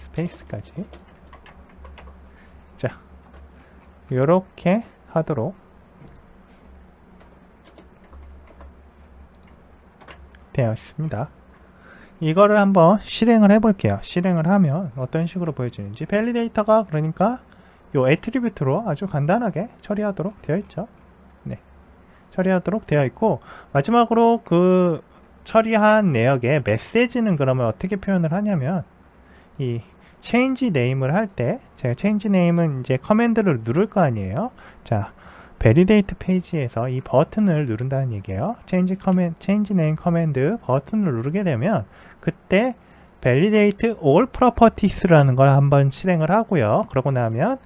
space까지. 자, 이렇게 하도록 되어 있습니다. 이거를 한번 실행을 해 볼게요. 실행을 하면 어떤 식으로 보여지는지. 밸리데이터가 그러니까 요 애트리뷰트로 아주 간단하게 처리하도록 되어 있죠. 네, 처리하도록 되어 있고, 마지막으로 그 처리한 내역의 메시지는 그러면 어떻게 표현을 하냐면 이 change name을 할 때 제가 change name은 이제 커맨드를 누를 거 아니에요. 자, validate 페이지에서 이 버튼을 누른다는 얘기예요. change name 커맨드 버튼을 누르게 되면 그때 validate all properties라는 걸 한번 실행을 하고요. 그러고 나면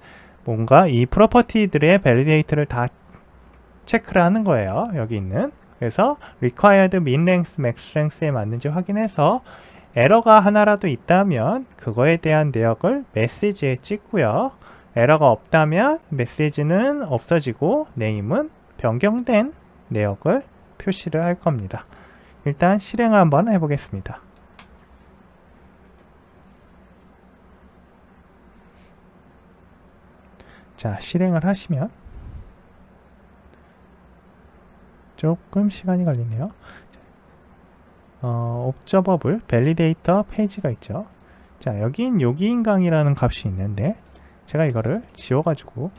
뭔가 이 프로퍼티들의 validate를 다 체크를 하는 거예요. 여기 있는. 그래서 required min length, max length에 맞는지 확인해서 에러가 하나라도 있다면 그거에 대한 내역을 메시지에 찍고요. 에러가 없다면 메시지는 없어지고 네임은 변경된 내역을 표시를 할 겁니다. 일단 실행을 한번 해보겠습니다. 자, 실행을 하시면 조금 시간이 걸리네요. 옵저버블 밸리데이터 페이지가 있죠. 자, 여긴 요기인강이라는 값이 있는데 제가 이거를 지워가지고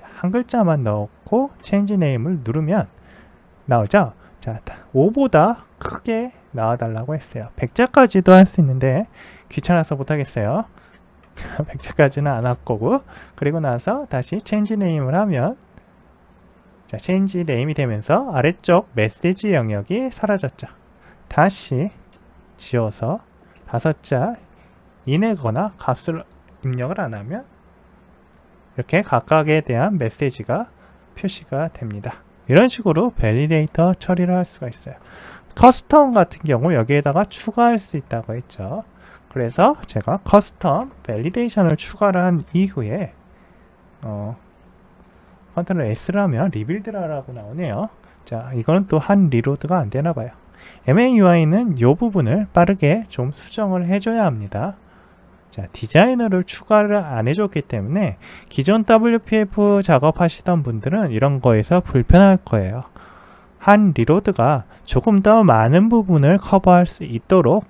한 글자만 넣고 change name을 누르면 나오죠. 자, 5보다 크게 나와달라고 했어요. 100자까지도 할 수 있는데 귀찮아서 못하겠어요. 100자까지는 안 할 거고, 그리고 나서 다시 change name을 하면 자, change name이 되면서 아래쪽 메시지 영역이 사라졌죠. 다시 지워서 5자 이내거나 값을 입력을 안 하면 이렇게 각각에 대한 메시지가 표시가 됩니다. 이런 식으로 밸리데이터 처리를 할 수가 있어요. 커스텀 같은 경우 여기에다가 추가할 수 있다고 했죠. 그래서 제가 커스텀 밸리데이션을 추가를 한 이후에 컨트롤 S를 하면 리빌드라고 나오네요. 자, 이거는 또 한 리로드가 안 되나 봐요. MAUI는 이 부분을 빠르게 좀 수정을 해줘야 합니다. 자, 디자이너를 추가를 안 해줬기 때문에 기존 WPF 작업하시던 분들은 이런 거에서 불편할 거예요. 한 리로드가 조금 더 많은 부분을 커버할 수 있도록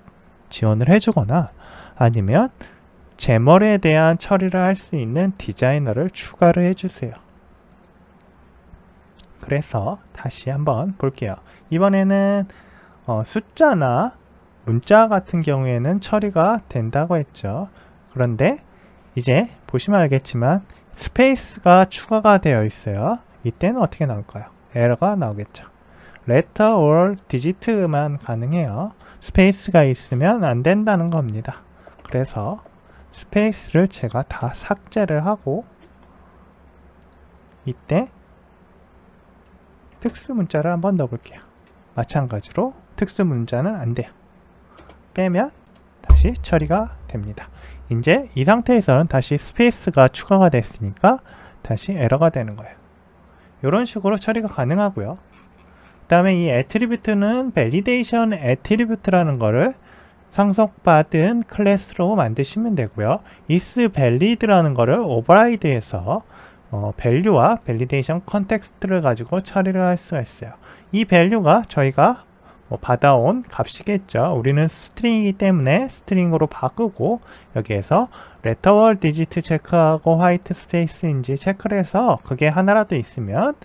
지원을 해주거나 아니면 제멀에 대한 처리를 할 수 있는 디자이너를 추가를 해주세요. 그래서 다시 한번 볼게요. 이번에는 숫자나 문자 같은 경우에는 처리가 된다고 했죠. 그런데 이제 보시면 알겠지만 스페이스가 추가가 되어 있어요. 이때는 어떻게 나올까요? 에러가 나오겠죠. letter or digit만 가능해요. 스페이스가 있으면 안 된다는 겁니다. 그래서 스페이스를 제가 다 삭제를 하고 이때 특수 문자를 한번 넣어볼게요. 마찬가지로 특수 문자는 안 돼요. 빼면 다시 처리가 됩니다. 이제 이 상태에서는 다시 스페이스가 추가가 됐으니까 다시 에러가 되는 거예요. 이런 식으로 처리가 가능하고요. 그 다음에 이 애트리뷰트는 밸리데이션 애트리뷰트라는 거를 상속받은 클래스로 만드시면 되고요. isValid라는 거를 오버라이드해서 밸류와 밸리데이션 컨텍스트를 가지고 처리를 할 수가 있어요. 이 밸류가 저희가 받아온 값이겠죠. 우리는 스트링이기 때문에 스트링으로 바꾸고 여기에서 레터월 디지트 체크하고 화이트 스페이스인지 체크를 해서 그게 하나라도 있으면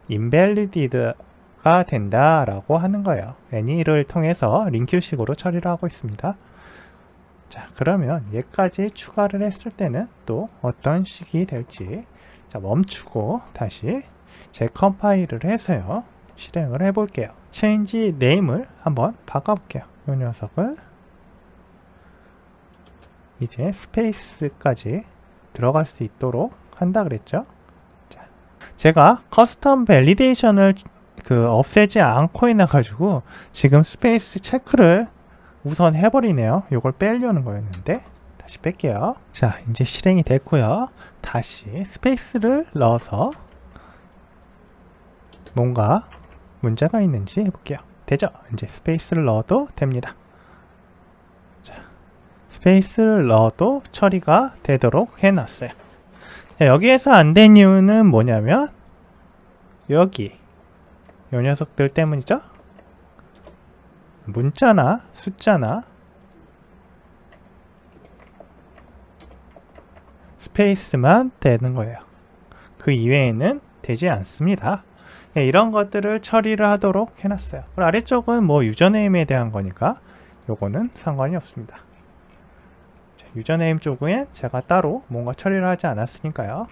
invalid가 된다라고 하는 거예요. any를 통해서 링큐식으로 처리를 하고 있습니다. 자, 그러면 얘까지 추가를 했을 때는 또 어떤 식이 될지, 자, 멈추고 다시 재컴파일을 해서요 실행을 해 볼게요. change name을 한번 바꿔볼게요. 이 녀석을 이제 스페이스까지 들어갈 수 있도록 한다 그랬죠. 자, 제가 커스텀 밸리데이션을 없애지 않고 있나 가지고 지금 스페이스 체크를 우선 해버리네요. 이걸 빼려는 거였는데 다시 뺄게요. 자, 이제 실행이 됐고요. 다시 스페이스를 넣어서 뭔가 문제가 있는지 해볼게요. 되죠? 이제 스페이스를 넣어도 됩니다. 자, 스페이스를 넣어도 처리가 되도록 해놨어요. 자, 여기에서 안 된 이유는 뭐냐면 여기 이 녀석들 때문이죠. 문자나 숫자나 스페이스만 되는 거예요. 그 이외에는 되지 않습니다. 이런 것들을 처리를 하도록 해놨어요. 그리고 아래쪽은 뭐 유저네임에 대한 거니까 요거는 상관이 없습니다. 자, 유저네임 쪽은 제가 따로 뭔가 처리를 하지 않았으니까요.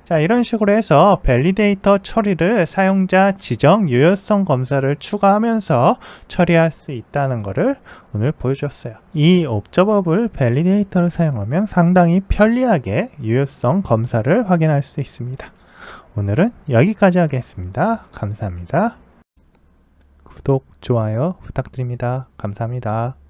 자, 이런 식으로 해서 밸리데이터 처리를 사용자 지정 유효성 검사를 추가하면서 처리할 수 있다는 것을 오늘 보여주었어요. 이 옵저버블 밸리데이터를 사용하면 상당히 편리하게 유효성 검사를 확인할 수 있습니다. 오늘은 여기까지 하겠습니다. 감사합니다. 구독, 좋아요 부탁드립니다. 감사합니다.